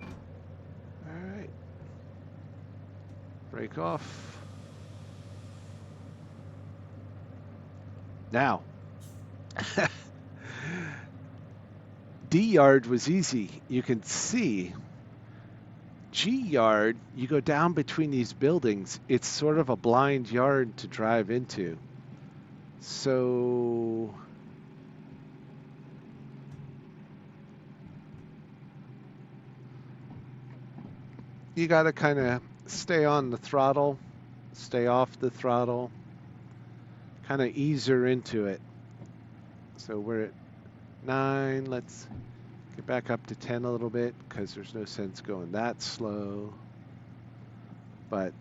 All right, brake off. Now, D yard was easy. You can see G yard, you go down between these buildings. It's sort of a blind yard to drive into. So you got to kind of stay on the throttle, stay off the throttle, kind of ease her into it. So we're at 9. Let's get back up to 10 a little bit because there's no sense going that slow. But,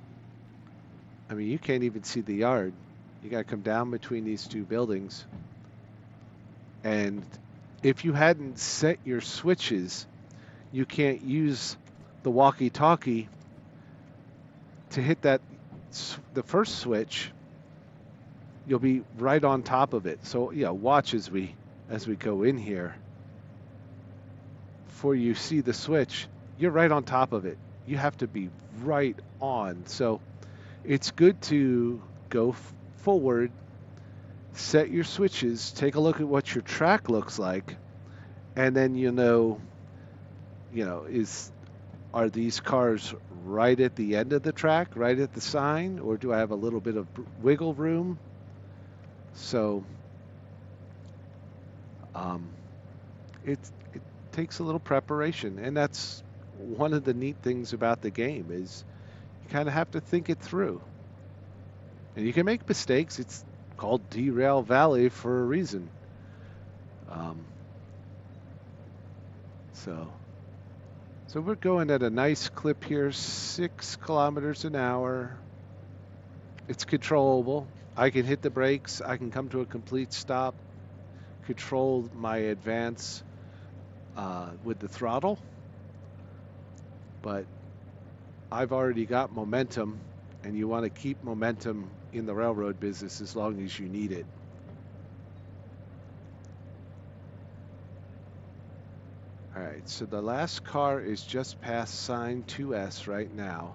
I mean, you can't even see the yard. You got to come down between these 2 buildings. And if you hadn't set your switches, you can't use the walkie-talkie to hit the first switch. You'll be right on top of it. So yeah, watch as we go in here. Before you see the switch, you're right on top of it. You have to be right on. So it's good to go forward, set your switches, take a look at what your track looks like, and then you know, are these cars right at the end of the track, right at the sign, or do I have a little bit of wiggle room? So it takes a little preparation, and that's one of the neat things about the game is you kind of have to think it through. And you can make mistakes. It's called Derail Valley for a reason. Um, so we're going at a nice clip here, 6 kilometers an hour. It's controllable. I can hit the brakes. I can come to a complete stop, control my advance with the throttle. But I've already got momentum, and you want to keep momentum in the railroad business as long as you need it. All right, so the last car is just past sign 2S right now.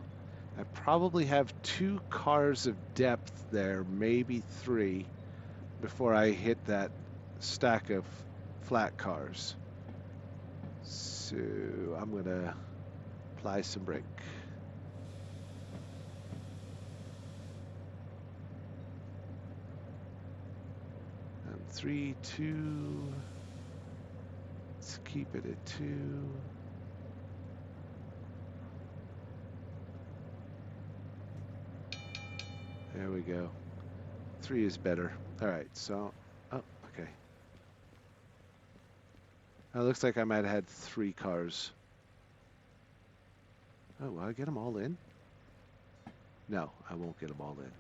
I probably have 2 cars of depth there, maybe 3, before I hit that stack of flat cars. So I'm going to apply some brake. And 3, 2. Let's keep it at 2. There we go. 3 is better. All right, so, oh, okay. Now it looks like I might have had 3 cars. Oh, will I get them all in? No, I won't get them all in.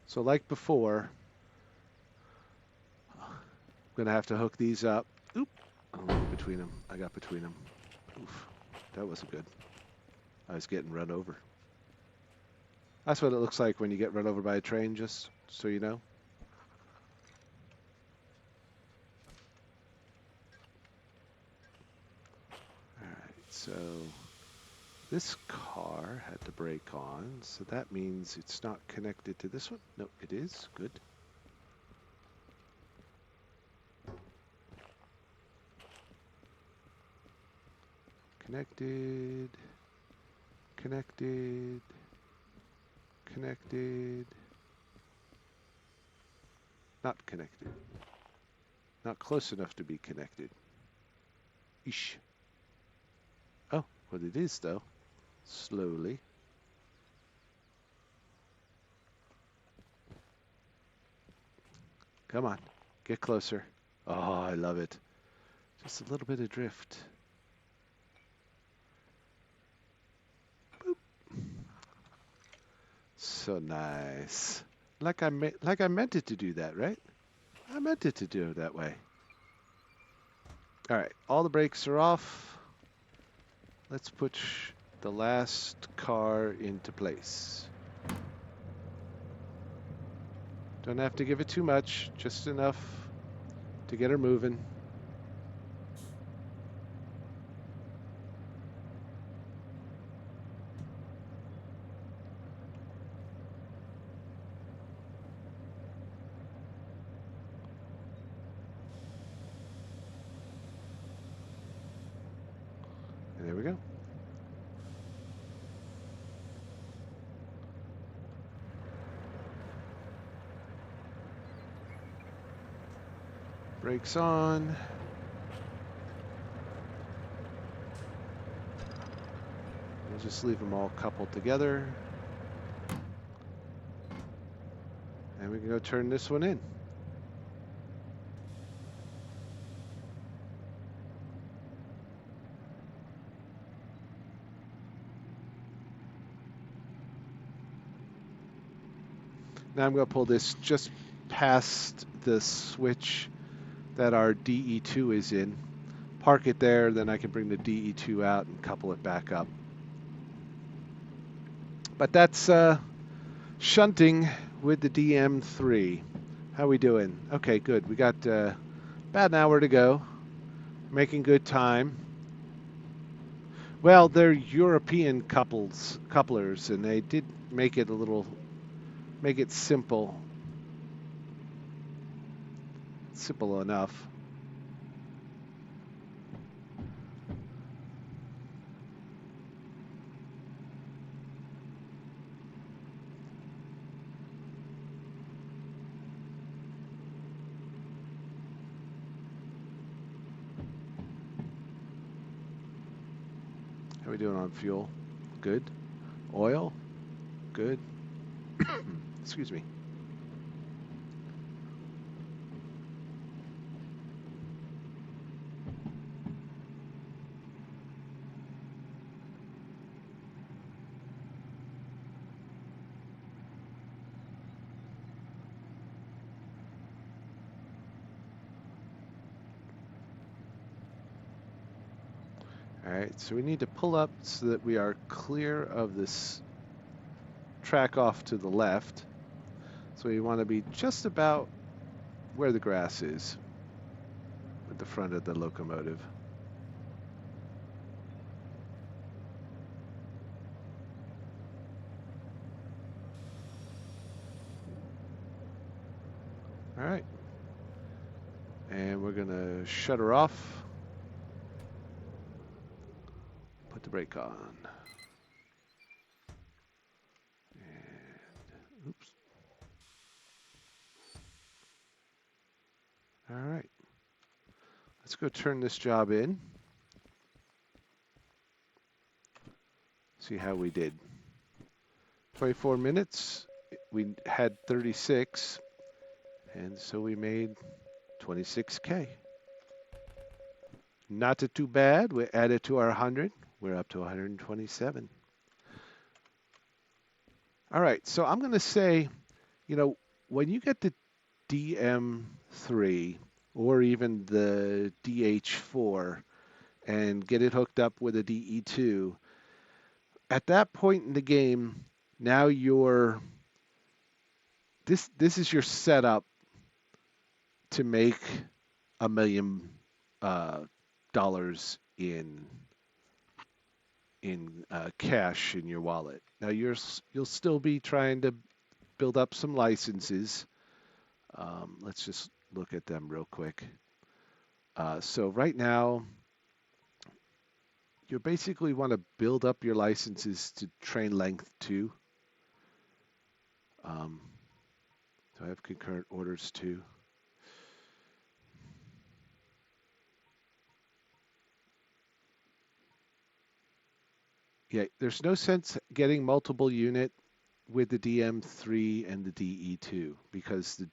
So like before, I'm going to have to hook these up. Oop, I'll go between them. I got between them. Oof, that wasn't good. I was getting run over. That's what it looks like when you get run over by a train, just so you know. All right, so this car had the brake on, so that means it's not connected to this one. No, it is. Good. Connected. Connected. Connected. Not connected. Not close enough to be connected. Eesh. Oh, what it is though. Slowly. Come on. Get closer. Oh, I love it. Just a little bit of drift. Boop. So nice. Like I meant it to do that, right? I meant it to do it that way. All right, all the brakes are off. Let's put the last car into place. Don't have to give it too much, just enough to get her moving. And there we go. Brakes on. We'll just leave them all coupled together. And we can go turn this one in. Now I'm going to pull this just past the switch that our DE2 is in. Park it there, then I can bring the DE2 out and couple it back up. But that's shunting with the DM3. How we doing? Okay, good. We got about an hour to go. Making good time. Well, they're European couplers, and they did make it simple. Simple enough. How are we doing on fuel? Good. Oil? Good. Excuse me. All right, so we need to pull up so that we are clear of this track off to the left. So we want to be just about where the grass is at the front of the locomotive. All right. And we're going to shut her off. Put the brake on. And, oops. All right. Let's go turn this job in. See how we did. 24 minutes. We had 36. And so we made 26K. Not too bad. We added to our 100. We're up to 127. All right. So I'm going to say, you know, when you get the DM3 or even the DH4 and get it hooked up with a DE2, at that point in the game, now this is your setup to make $1 million in cash in your wallet. Now you'll still be trying to build up some licenses. Let's just look at them real quick. So right now, you basically want to build up your licenses to train length 2. So I have concurrent orders 2. Yeah, there's no sense getting multiple unit with the DM3 and the DE2 because the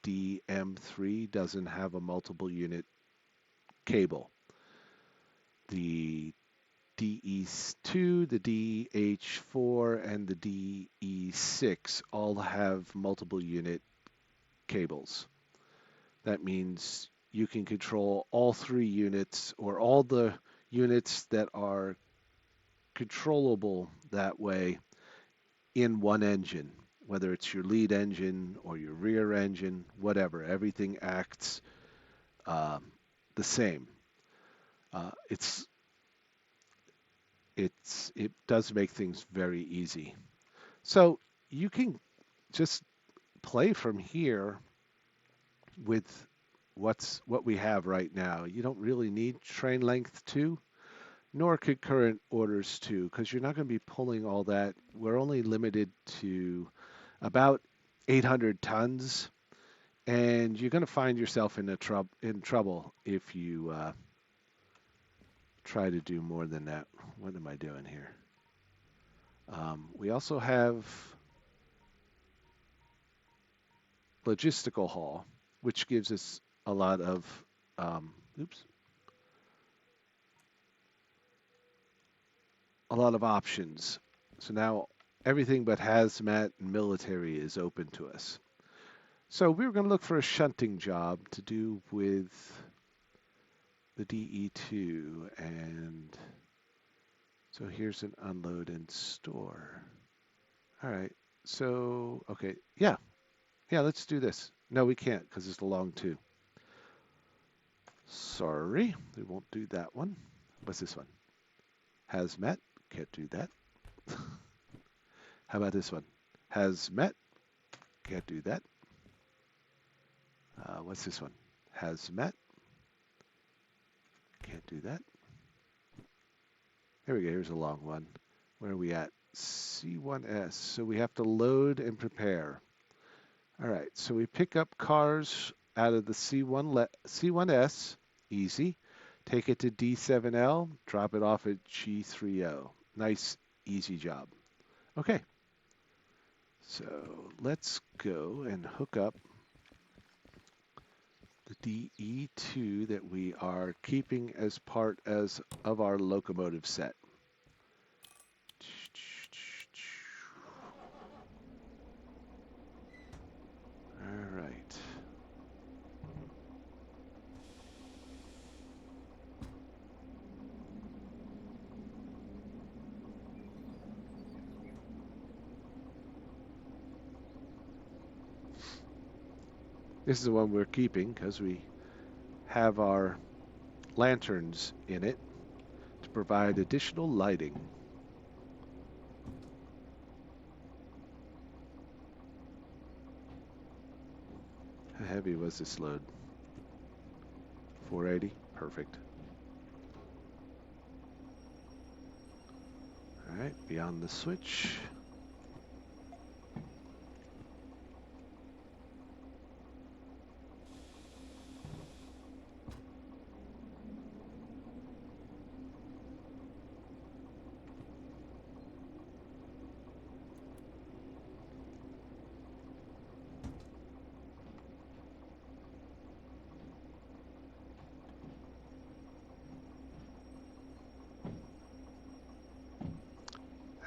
DM3 doesn't have a multiple unit cable. The DE2, the DH4, and the DE6 all have multiple unit cables. That means you can control all 3 units or all the units that are controllable that way in one engine, whether it's your lead engine or your rear engine, whatever. Everything acts the same. It does make things very easy. So you can just play from here with what we have right now. You don't really need train length 2, nor concurrent orders 2, because you're not going to be pulling all that. We're only limited to about 800 tons, and you're going to find yourself in trouble if you try to do more than that. What am I doing here? We also have logistical haul, which gives us a lot of a lot of options. So now everything but hazmat and military is open to us. So we were going to look for a shunting job to do with the DE2, and so here's an unload and store. All right, so, okay, yeah, let's do this. No, we can't because it's the long 2. Sorry, we won't do that one. What's this one? Hazmat, can't do that. How about this one? Hazmat, can't do that. What's this one? Hazmat, can't do that. There we go, here's a long one. Where are we at? C1S, so we have to load and prepare. All right, so we pick up cars out of the C1S, easy. Take it to D7L, drop it off at G30. Nice, easy job. Okay, so let's go and hook up the DE2 that we are keeping as part of our locomotive set. All right. This is the one we're keeping because we have our lanterns in it to provide additional lighting. How heavy was this load? 480? Perfect. All right, beyond the switch.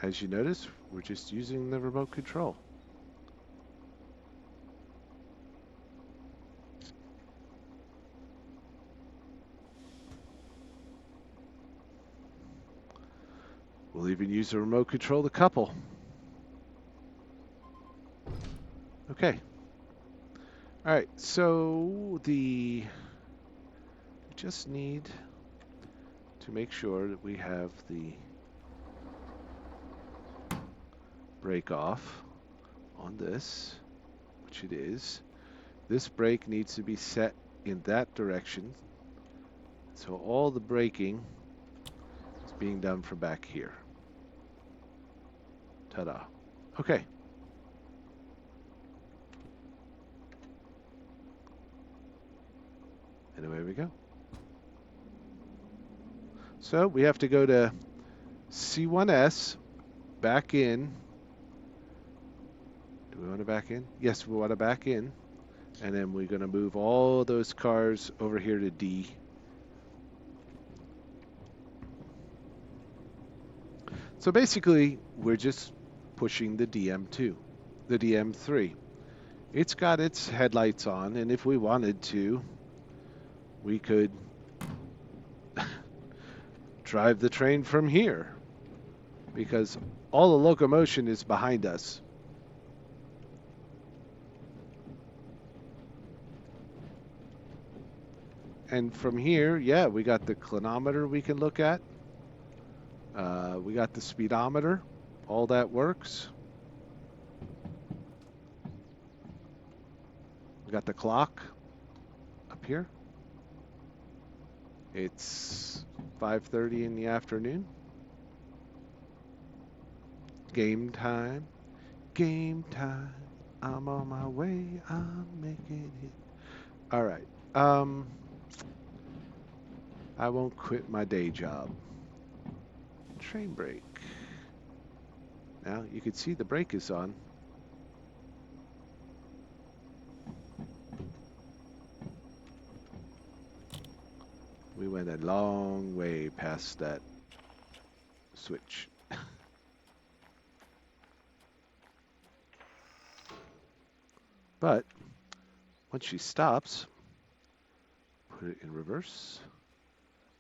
As you notice, we're just using the remote control. We'll even use the remote control to couple. Okay. All right, so we just need to make sure that we have the brake off on this, which it is. This brake needs to be set in that direction. So all the braking is being done from back here. Ta-da. Okay. And away we go. So we have to go to C1S, back in. Do we want to back in? Yes, we want to back in. And then we're going to move all those cars over here to D. So basically, we're just pushing the DM2, the DM3. It's got its headlights on, and if we wanted to, we could drive the train from here, because all the locomotion is behind us. And from here, yeah, we got the clinometer we can look at. We got the speedometer. All that works. We got the clock up here. It's 5:30 in the afternoon. Game time. Game time. I'm on my way. I'm making it. All right. I won't quit my day job. Train brake. Now you can see the brake is on. We went a long way past that switch. But once she stops, put it in reverse,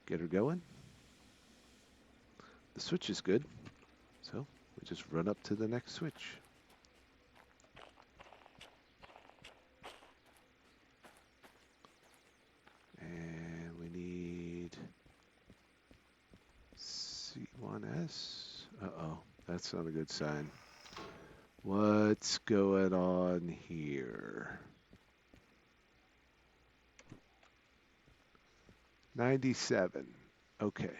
get her going. The switch is good, so we just run up to the next switch. And we need C1S. Uh-oh, that's not a good sign. What's going on here? 97. Okay.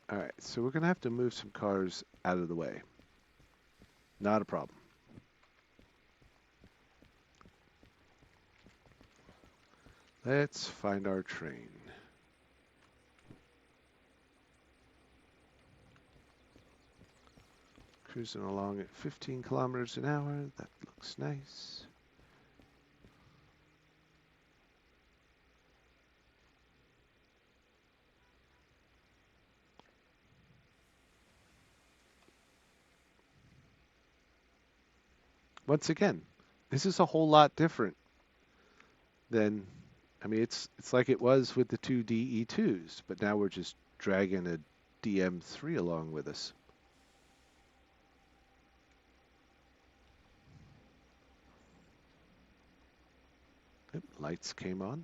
All right, so we're going to have to move some cars out of the way. Not a problem. Let's find our train. Cruising along at 15 kilometers an hour. That looks nice. Once again, this is a whole lot different than, I mean, it's like it was with the two DE2s, but now we're just dragging a DM3 along with us. Oop, lights came on.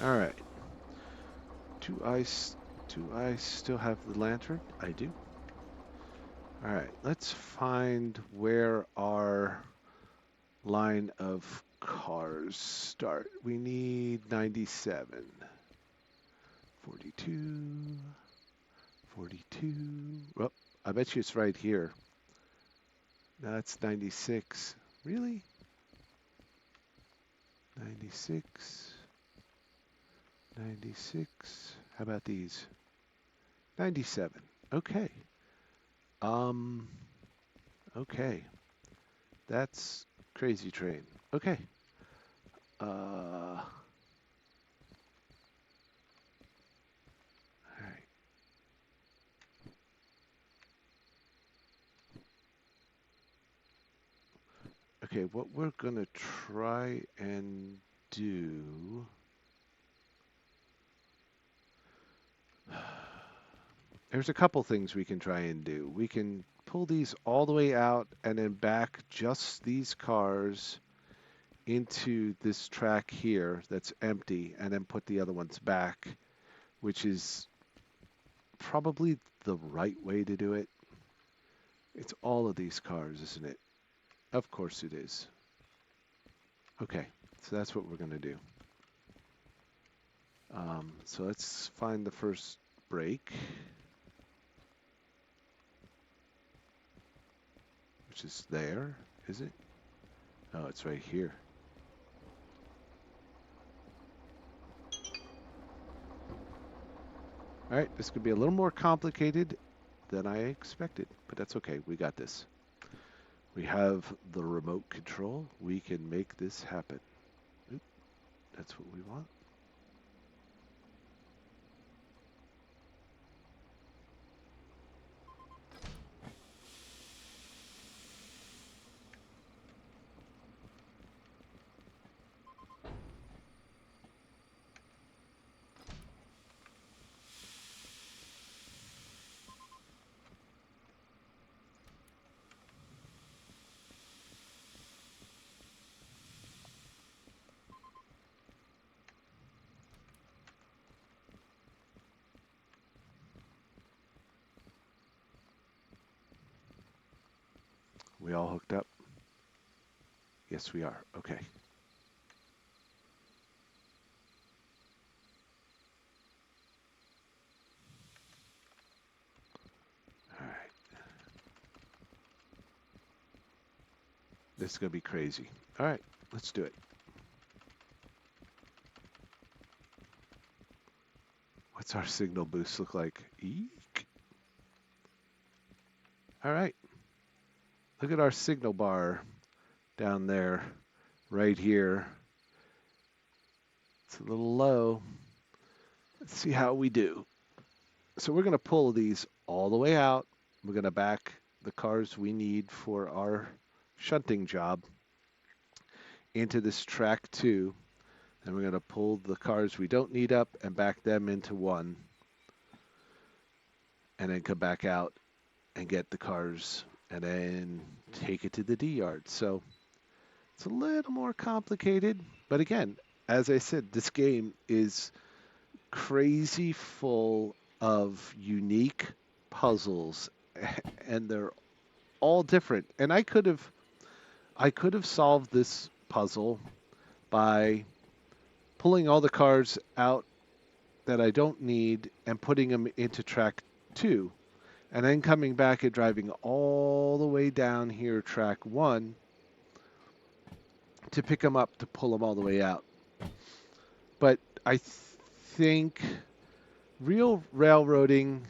All right. Do I still have the lantern? I do. All right, let's find where our line of cars start. We need 97, 42, 42. Well, I bet you it's right here. That's 96. Really? 96, 96. How about these? 97. Okay. Um, okay. That's crazy train. Okay. All right. Okay, what we're gonna try and do. There's a couple things we can try and do. We can pull these all the way out and then back just these cars into this track here that's empty and then put the other ones back, which is probably the right way to do it. It's all of these cars, isn't it? Of course it is. Okay, so that's what we're going to do. So let's find the first break, which is there, is it? Oh, it's right here. All right, this could be a little more complicated than I expected, but that's okay. We got this. We have the remote control. We can make this happen. Oop, that's what we want. We all hooked up? Yes, we are. Okay. All right. This is going to be crazy. All right, let's do it. What's our signal boost look like? Eek. All right. Look at our signal bar down there, right here. It's a little low. Let's see how we do. So we're going to pull these all the way out. We're going to back the cars we need for our shunting job into this track 2. And we're going to pull the cars we don't need up and back them into 1. And then come back out and get the cars and then take it to the D yard. So it's a little more complicated. But again, as I said, this game is crazy full of unique puzzles, and they're all different. And I could have solved this puzzle by pulling all the cars out that I don't need and putting them into track 2, and then coming back and driving all the way down here track 1 to pick them up to pull them all the way out. But I think real railroading,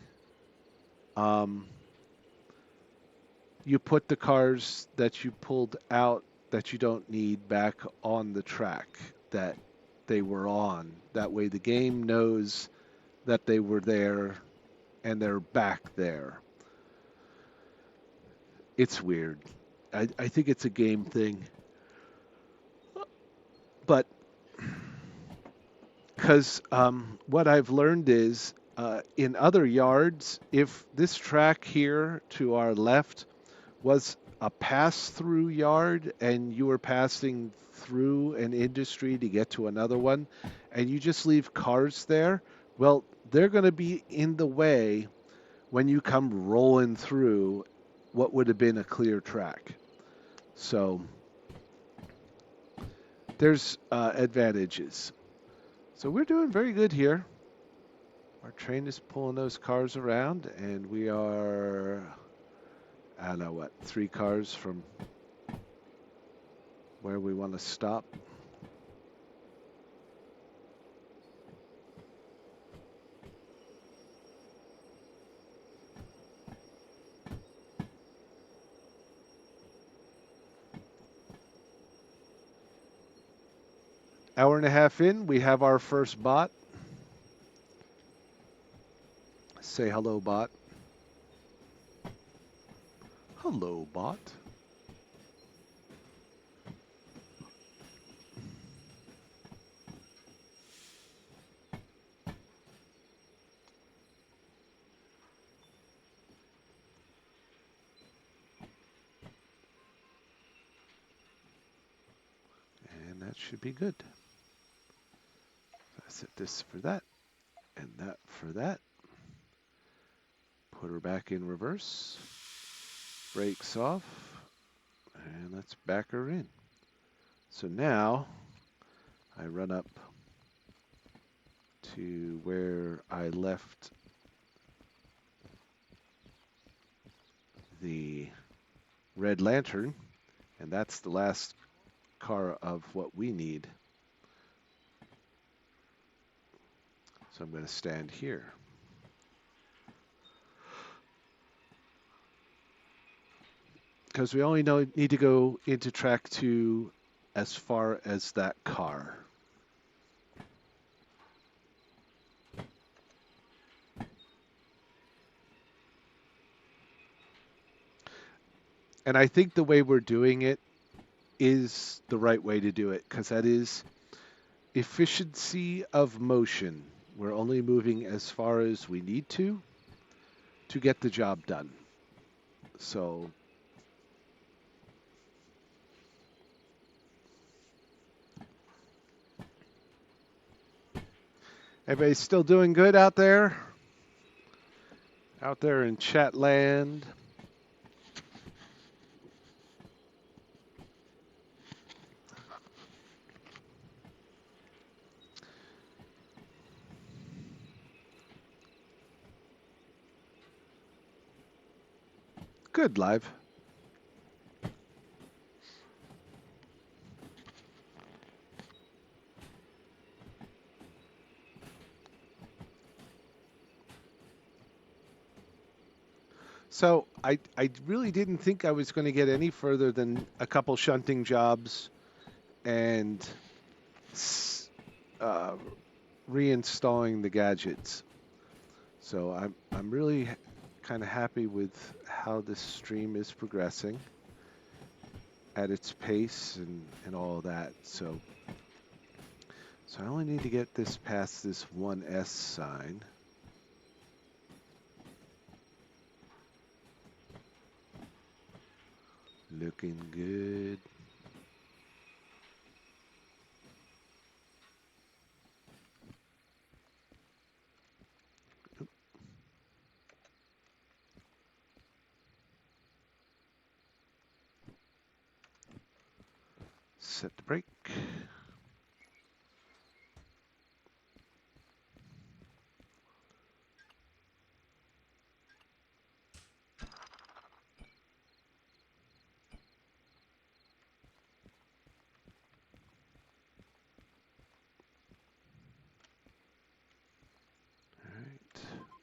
you put the cars that you pulled out that you don't need back on the track that they were on. That way the game knows that they were there and they're back there. It's weird. I think it's a game thing. But because what I've learned is in other yards, if this track here to our left was a pass-through yard and you were passing through an industry to get to another one, and you just leave cars there, well, they're going to be in the way when you come rolling through what would have been a clear track. So there's advantages. So we're doing very good here. Our train is pulling those cars around, and we are, I don't know what, 3 cars from where we want to stop. Hour and a half in, we have our first bot. Say hello, bot. Hello, bot. And that should be good. I set this for that, and that for that. Put her back in reverse. Brakes off. And let's back her in. So now I run up to where I left the red lantern, and that's the last car of what we need. So I'm going to stand here. Because we only need to go into track 2 as far as that car. And I think the way we're doing it is the right way to do it, because that is efficiency of motion. We're only moving as far as we need to get the job done. So everybody's still doing good out there? Out there in chat land? Good, live. So I really didn't think I was going to get any further than a couple shunting jobs and reinstalling the gadgets. So I'm really kind of happy with how this stream is progressing at its pace and all that. So I only need to get this past this 1S sign. Looking good. set the brake.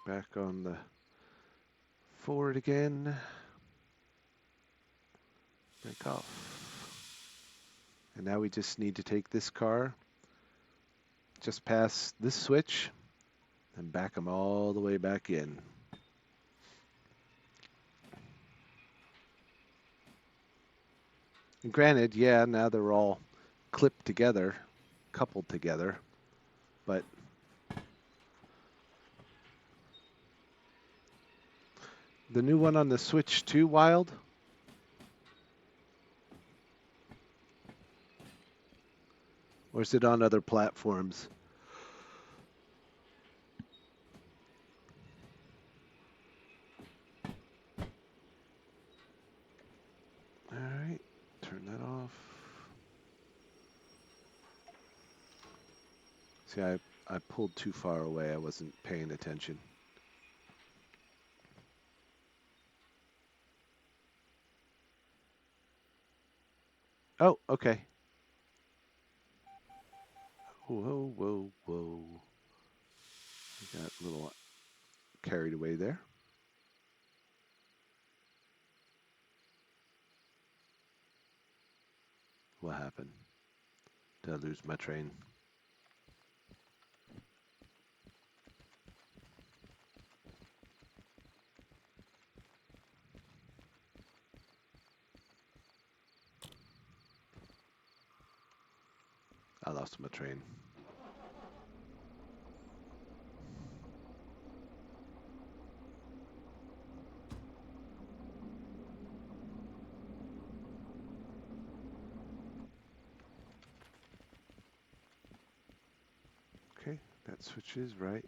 Back on the forward again. Break off. And now we just need to take this car just past this switch and back them all the way back in. And granted, yeah, now they're all clipped together, coupled together, but the new one on the Switch 2 Wild? Or is it on other platforms? All right, turn that off. See, I pulled too far away. I wasn't paying attention. Oh, okay. Whoa, whoa, whoa. I got a little carried away there. What happened? Did I lose my train? I lost my train. Okay, that switches right.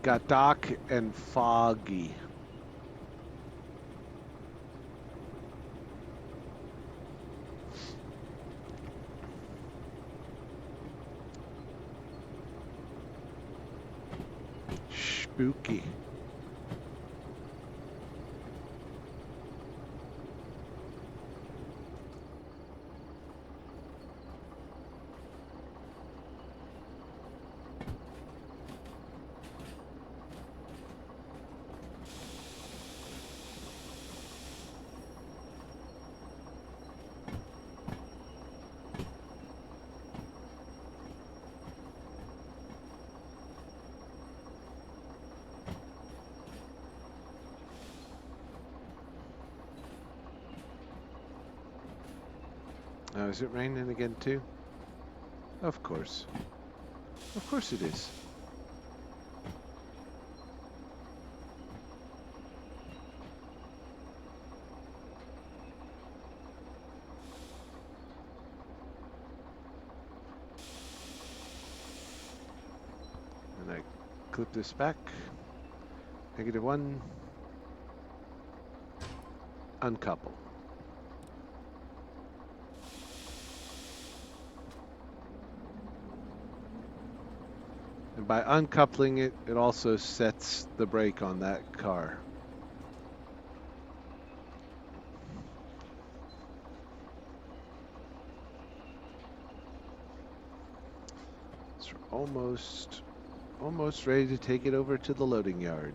Got dark and foggy. Spooky. Oh, is it raining again too? Of course. Of course it is. And I clip this back. -1. Uncouple. And by uncoupling it, it also sets the brake on that car. So we're almost ready to take it over to the loading yard.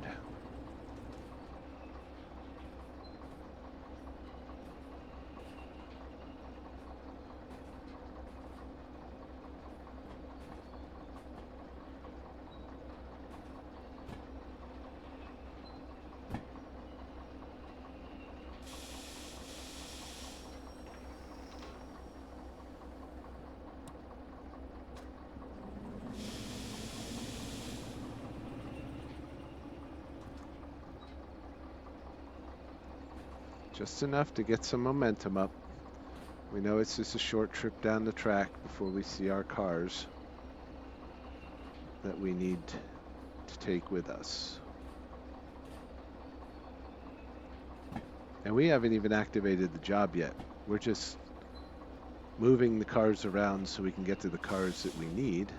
Just enough to get some momentum up. We know it's just a short trip down the track before we see our cars that we need to take with us. And we haven't even activated the job yet. We're just moving the cars around so we can get to the cars that we need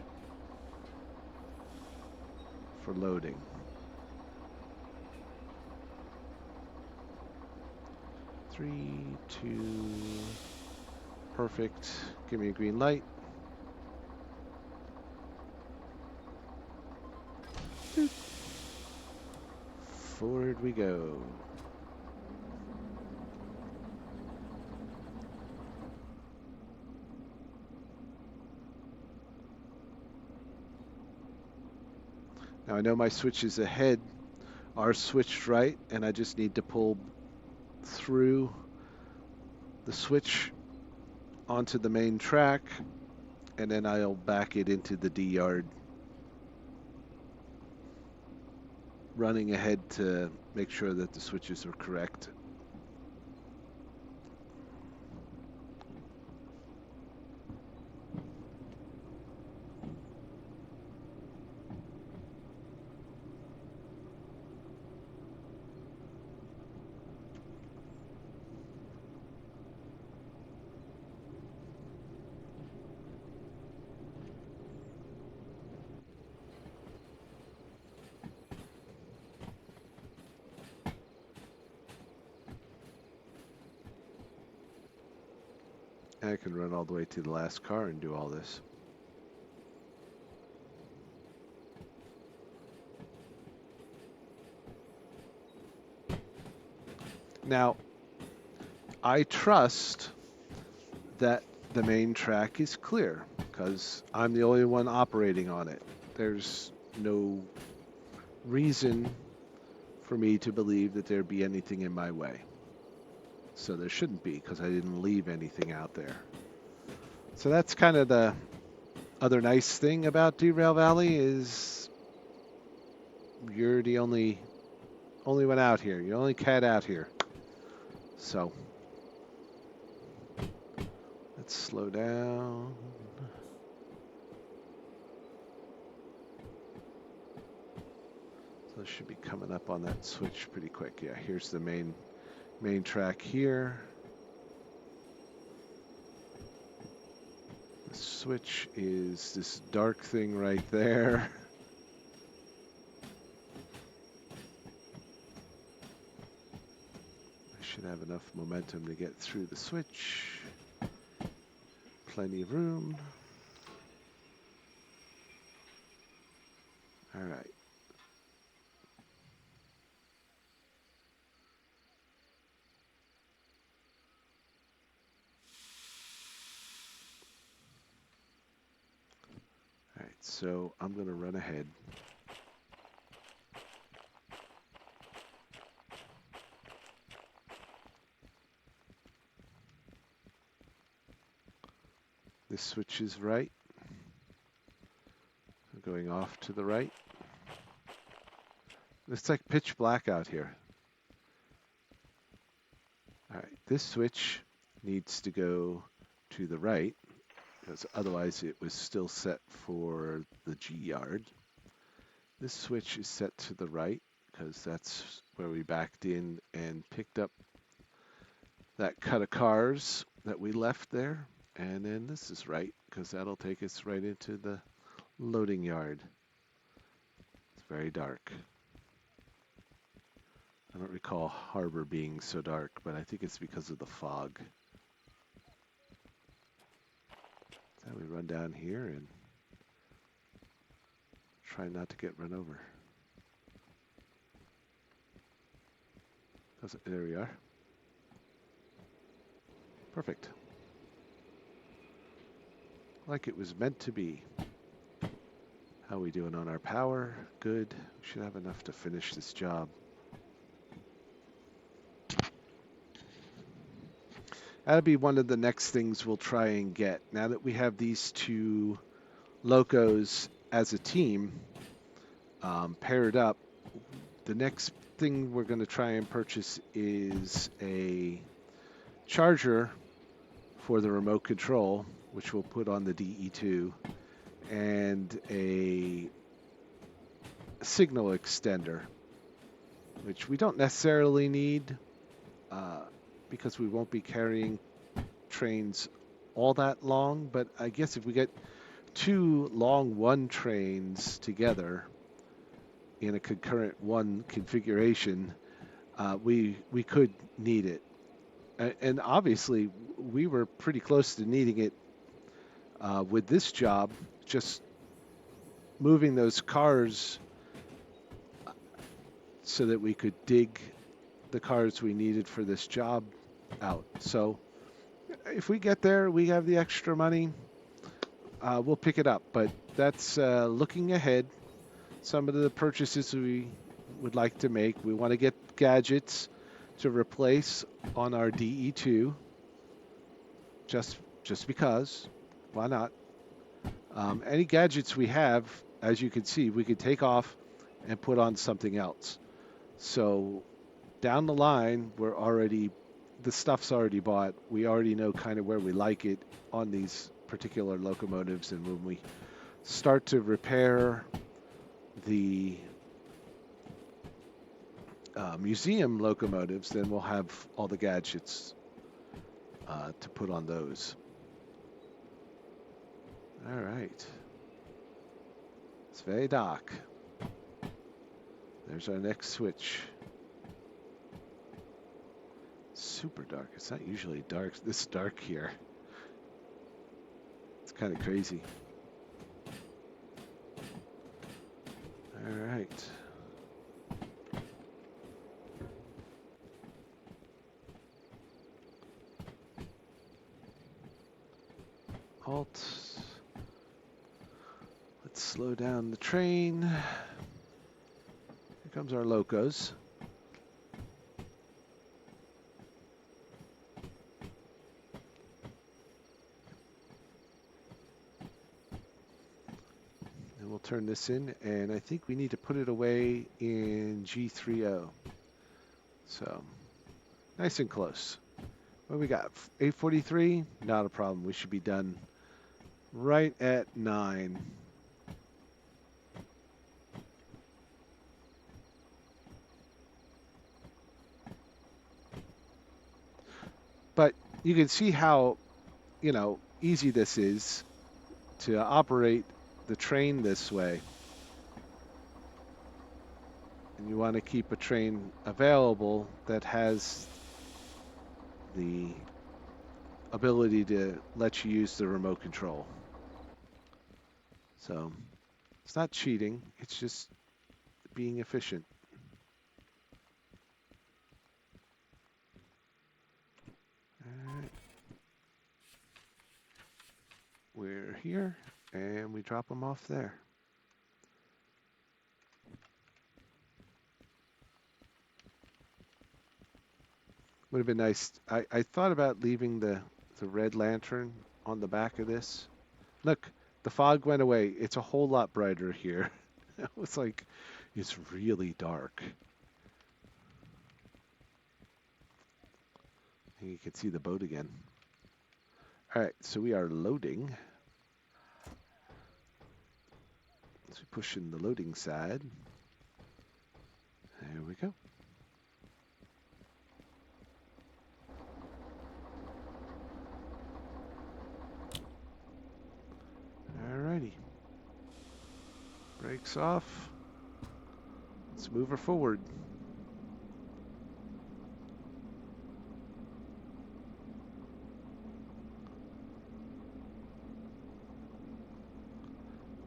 for loading. Three, two, perfect. Give me a green light. Doot. Forward we go. Now I know my switches ahead are switched right, and I just need to pull through the switch onto the main track, and then I'll back it into the D yard, running ahead to make sure that the switches are correct. I can run all the way to the last car and do all this. Now, I trust that the main track is clear because I'm the only one operating on it. There's no reason for me to believe that there'd be anything in my way. So there shouldn't be because I didn't leave anything out there. So that's kind of the other nice thing about Derail Valley is you're the only one out here. You're the only cat out here. So let's slow down. So it should be coming up on that switch pretty quick. Yeah, here's the main track here. The switch is this dark thing right there. I should have enough momentum to get through the switch. Plenty of room. All right. All right, so I'm going to run ahead. This switch is right. I'm going off to the right. It's like pitch black out here. All right, this switch needs to go to the right because otherwise it was still set for the G yard. This switch is set to the right because that's where we backed in and picked up that cut of cars that we left there. And then this is right because that'll take us right into the loading yard. It's very dark. I don't recall harbor being so dark, but I think it's because of the fog. So we run down here and try not to get run over. There we are. Perfect. Like it was meant to be. How we doing on our power? Good. We should have enough to finish this job. That'll be one of the next things we'll try and get. Now that we have these two locos as a team paired up, the next thing we're going to try and purchase is a charger for the remote control, which we'll put on the DE2, and a signal extender, which we don't necessarily need because we won't be carrying trains all that long. But I guess if we get two long one trains together in a concurrent one configuration, we could need it. And obviously, we were pretty close to needing it with this job, just moving those cars so that we could dig the cars we needed for this job out. So if we get there, we have the extra money, we'll pick it up. But that's looking ahead. Some of the purchases we would like to make. We want to get gadgets to replace on our DE2, just because. Why not? Any gadgets we have, as you can see, we could take off and put on something else. So down the line, the stuff's already bought. We already know kind of where we like it on these particular locomotives, and when we start to repair the museum locomotives, then we'll have all the gadgets to put on those. All right. It's very dark. There's our next switch. Super dark. It's not usually this dark here. It's kind of crazy. All right. Halt. Let's slow down the train. Here comes our locos. And we'll turn this in, and I think we need to put it away in G30. So, nice and close. What we got? 8:43? Not a problem. We should be done right at 9. But you can see how, easy this is to operate the train this way. And you want to keep a train available that has the ability to let you use the remote control. So it's not cheating, it's just being efficient. All right. We're here, and we drop them off there. Would have been nice. I thought about leaving the red lantern on the back of this. Look, the fog went away. It's a whole lot brighter here. It's like, it's really dark. And you can see the boat again. All right, so we are loading. So we push in the loading side. There we go. Alrighty. Brakes off. Let's move her forward.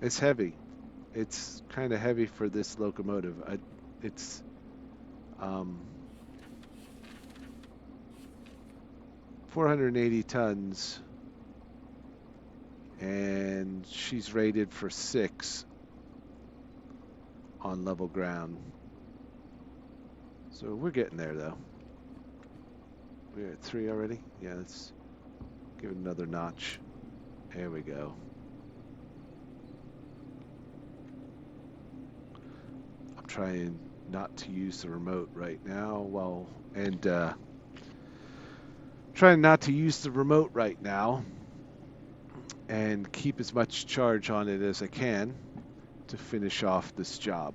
It's heavy. It's kind of heavy for this locomotive. It's 480 tons, and she's rated for 6 on level ground. So we're getting there, though. We're at 3 already. Yeah, let's give it another notch. There we go. I'm trying not to use the remote right now. Trying not to use the remote right now and keep as much charge on it as I can to finish off this job.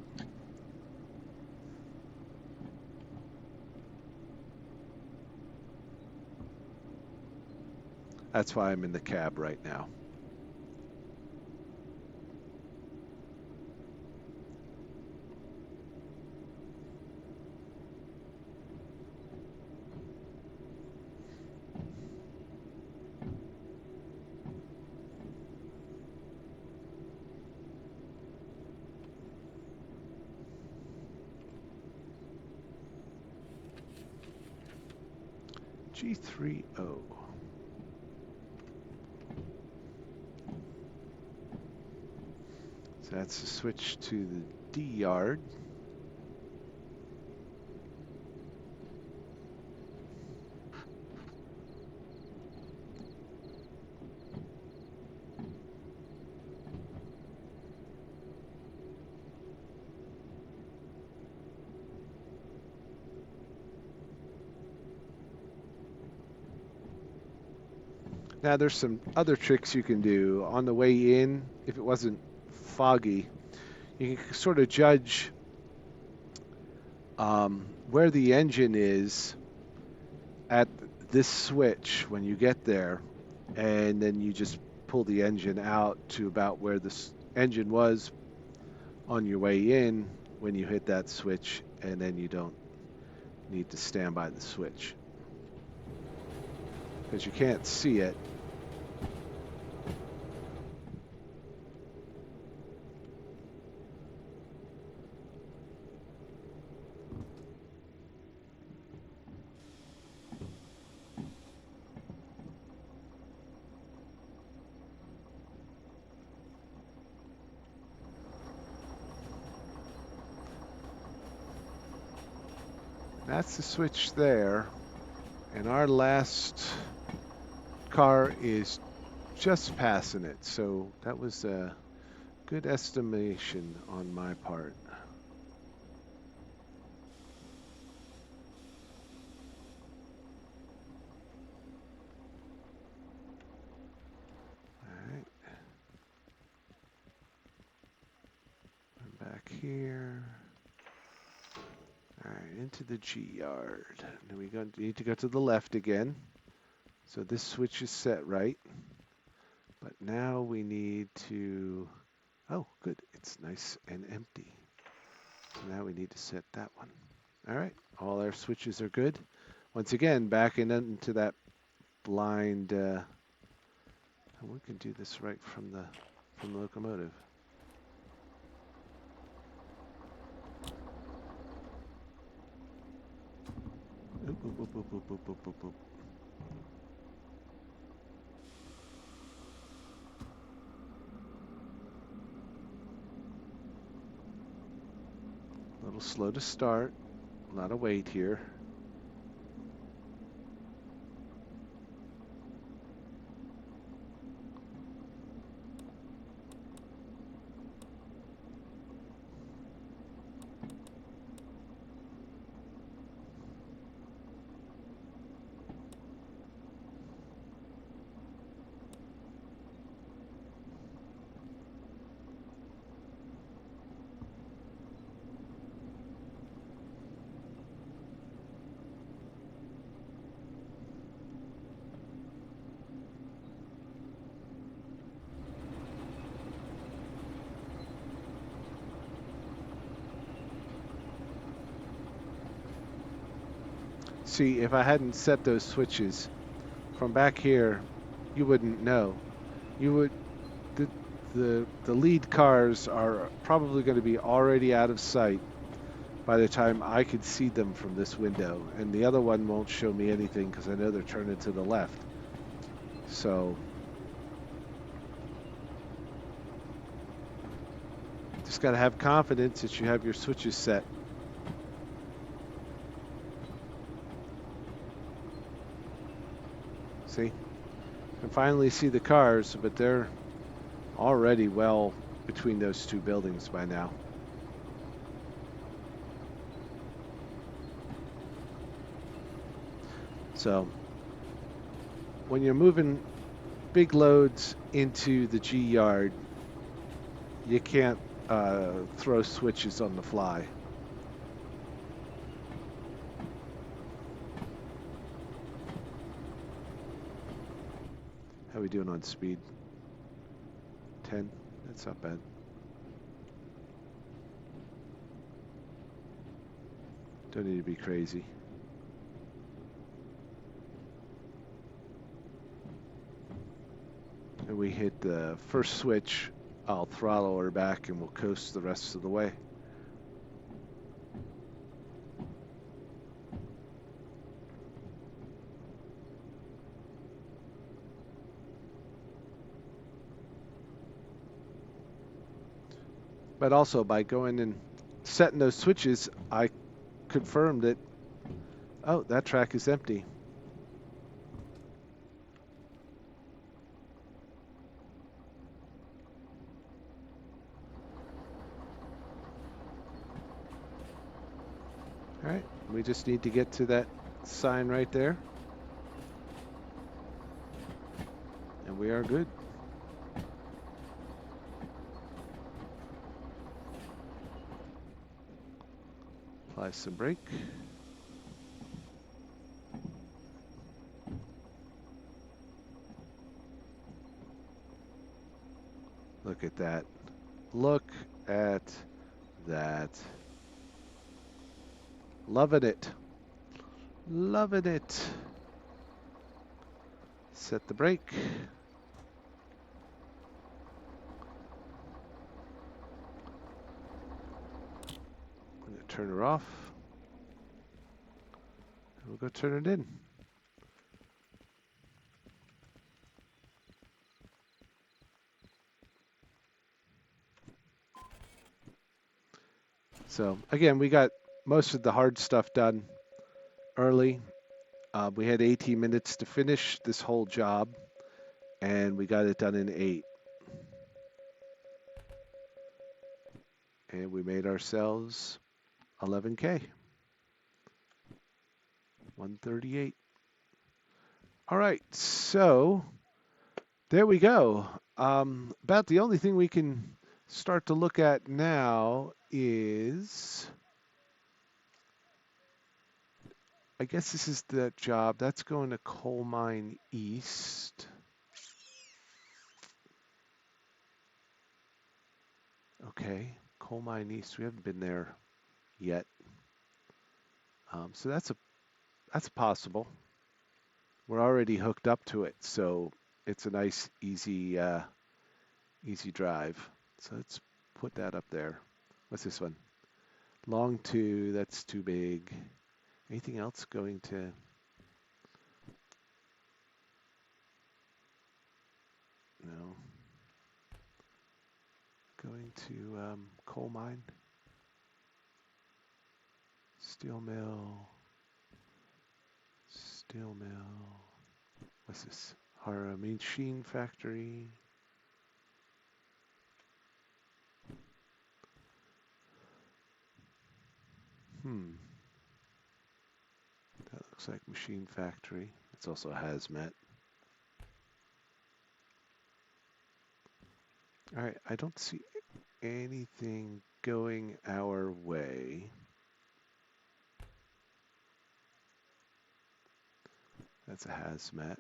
That's why I'm in the cab right now. G3O. So that's the switch to the D yard. Now there's some other tricks you can do on the way in. If it wasn't foggy, you can sort of judge where the engine is at this switch when you get there, and then you just pull the engine out to about where this engine was on your way in when you hit that switch, and then you don't need to stand by the switch because you can't see it. That's the switch there, and our last car is just passing it, so that was a good estimation on my part. Alright. I'm back here. Alright, into the G yard. Then we need to go to the left again. So this switch is set right. But now we need to... Oh, good. It's nice and empty. So now we need to set that one. Alright, all our switches are good. Once again, backing into that blind... and we can do this right from the locomotive. Oop, oop, oop, oop, oop, oop, oop, oop, oop. A little slow to start. A lot of weight here. See, if I hadn't set those switches from back here, you wouldn't know. You would, the lead cars are probably going to be already out of sight by the time I could see them from this window, and the other one won't show me anything because I know they're turning to the left. So just got to have confidence that you have your switches set. See? I can finally see the cars, but they're already well between those two buildings by now. So when you're moving big loads into the G yard, you can't throw switches on the fly. How are we doing on speed? 10? That's not bad. Don't need to be crazy. And we hit the first switch, I'll throttle her back and we'll coast the rest of the way. But also by going and setting those switches, I confirmed that, oh, that track is empty. All right, we just need to get to that sign right there. And we are good. Apply some brake. Look at that. Look at that. Loving it. Loving it. Set the brake. I'm going to turn her off. We'll go turn it in. So again, we got most of the hard stuff done early. We had 18 minutes to finish this whole job, and we got it done in 8. And we made ourselves 11K. 138. All right, so there we go. About the only thing we can start to look at now is, I guess this is the job. That's going to Coal Mine East. Okay, Coal Mine East. We haven't been there yet. So that's possible. We're already hooked up to it, so it's a nice, easy drive. So let's put that up there. What's this one? Long 2, that's too big. Anything else going to... No. Going to coal mine. Steel mill. Steel mill. What's this? Our machine factory. That looks like machine factory. It's also hazmat. All right, I don't see anything going our way. That's a hazmat.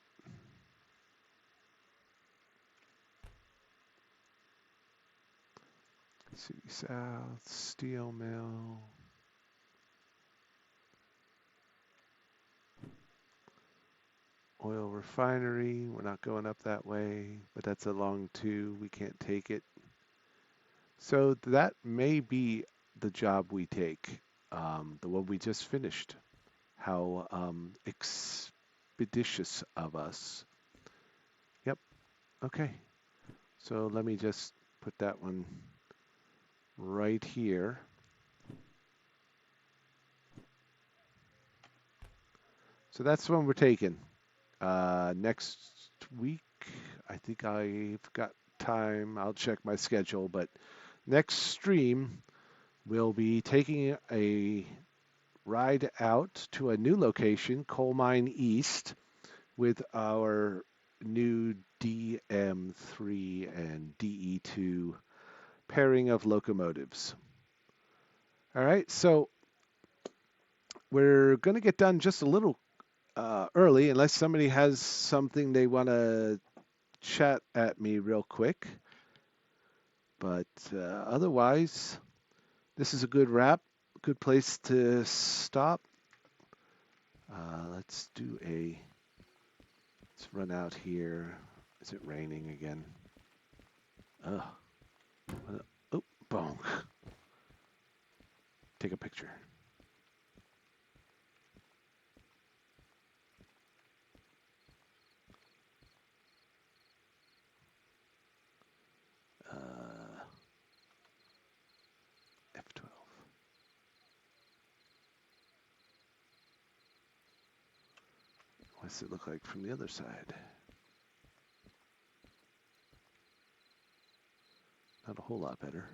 City South, steel mill. Oil refinery, we're not going up that way, but that's a long 2, we can't take it. So that may be the job we take, the one we just finished. How expeditious of us. Yep, okay. So let me just put that one right here. So that's the one we're taking. Next week, I think I've got time. I'll check my schedule, but next stream we'll be taking a ride out to a new location, Coal Mine East, with our new DM3 and DE2 pairing of locomotives. All right, so we're going to get done just a little early, unless somebody has something they want to chat at me real quick. But otherwise, this is a good wrap, good place to stop. Let's do a. Let's run out here. Is it raining again? Oh, oh, bonk. Take a picture. F12. What's it look like from the other side? Not a whole lot better.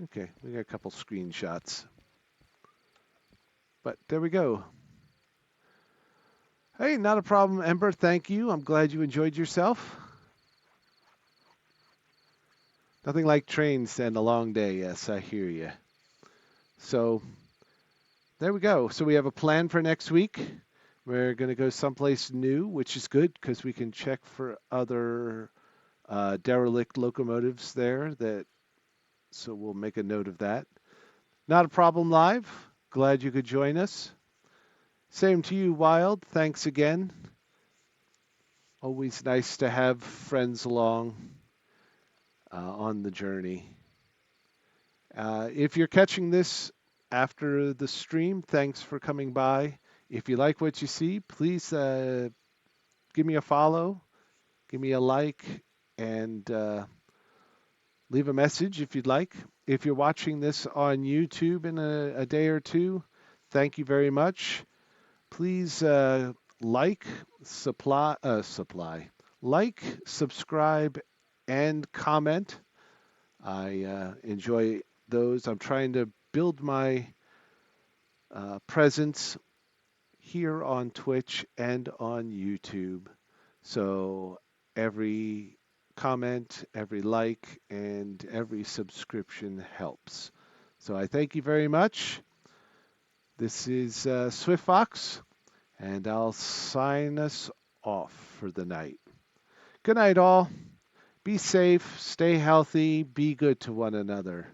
Okay, we got a couple screenshots. But there we go. Hey, not a problem, Ember. Thank you. I'm glad you enjoyed yourself. Nothing like trains and a long day. Yes, I hear you. So there we go. So we have a plan for next week. We're going to go someplace new, which is good because we can check for other derelict locomotives there. So we'll make a note of that. Not a problem live. Glad you could join us. Same to you, Wild. Thanks again. Always nice to have friends along on the journey. If you're catching this after the stream, thanks for coming by. If you like what you see, please give me a follow, give me a like, and leave a message if you'd like. If you're watching this on YouTube in a day or two, thank you very much. Please like, like, subscribe, and comment. I enjoy those. I'm trying to build my presence here on Twitch and on YouTube. So every comment, every like, and every subscription helps. So I thank you very much. This is Swift Fox, and I'll sign us off for the night. Good night, all. Be safe, stay healthy, be good to one another.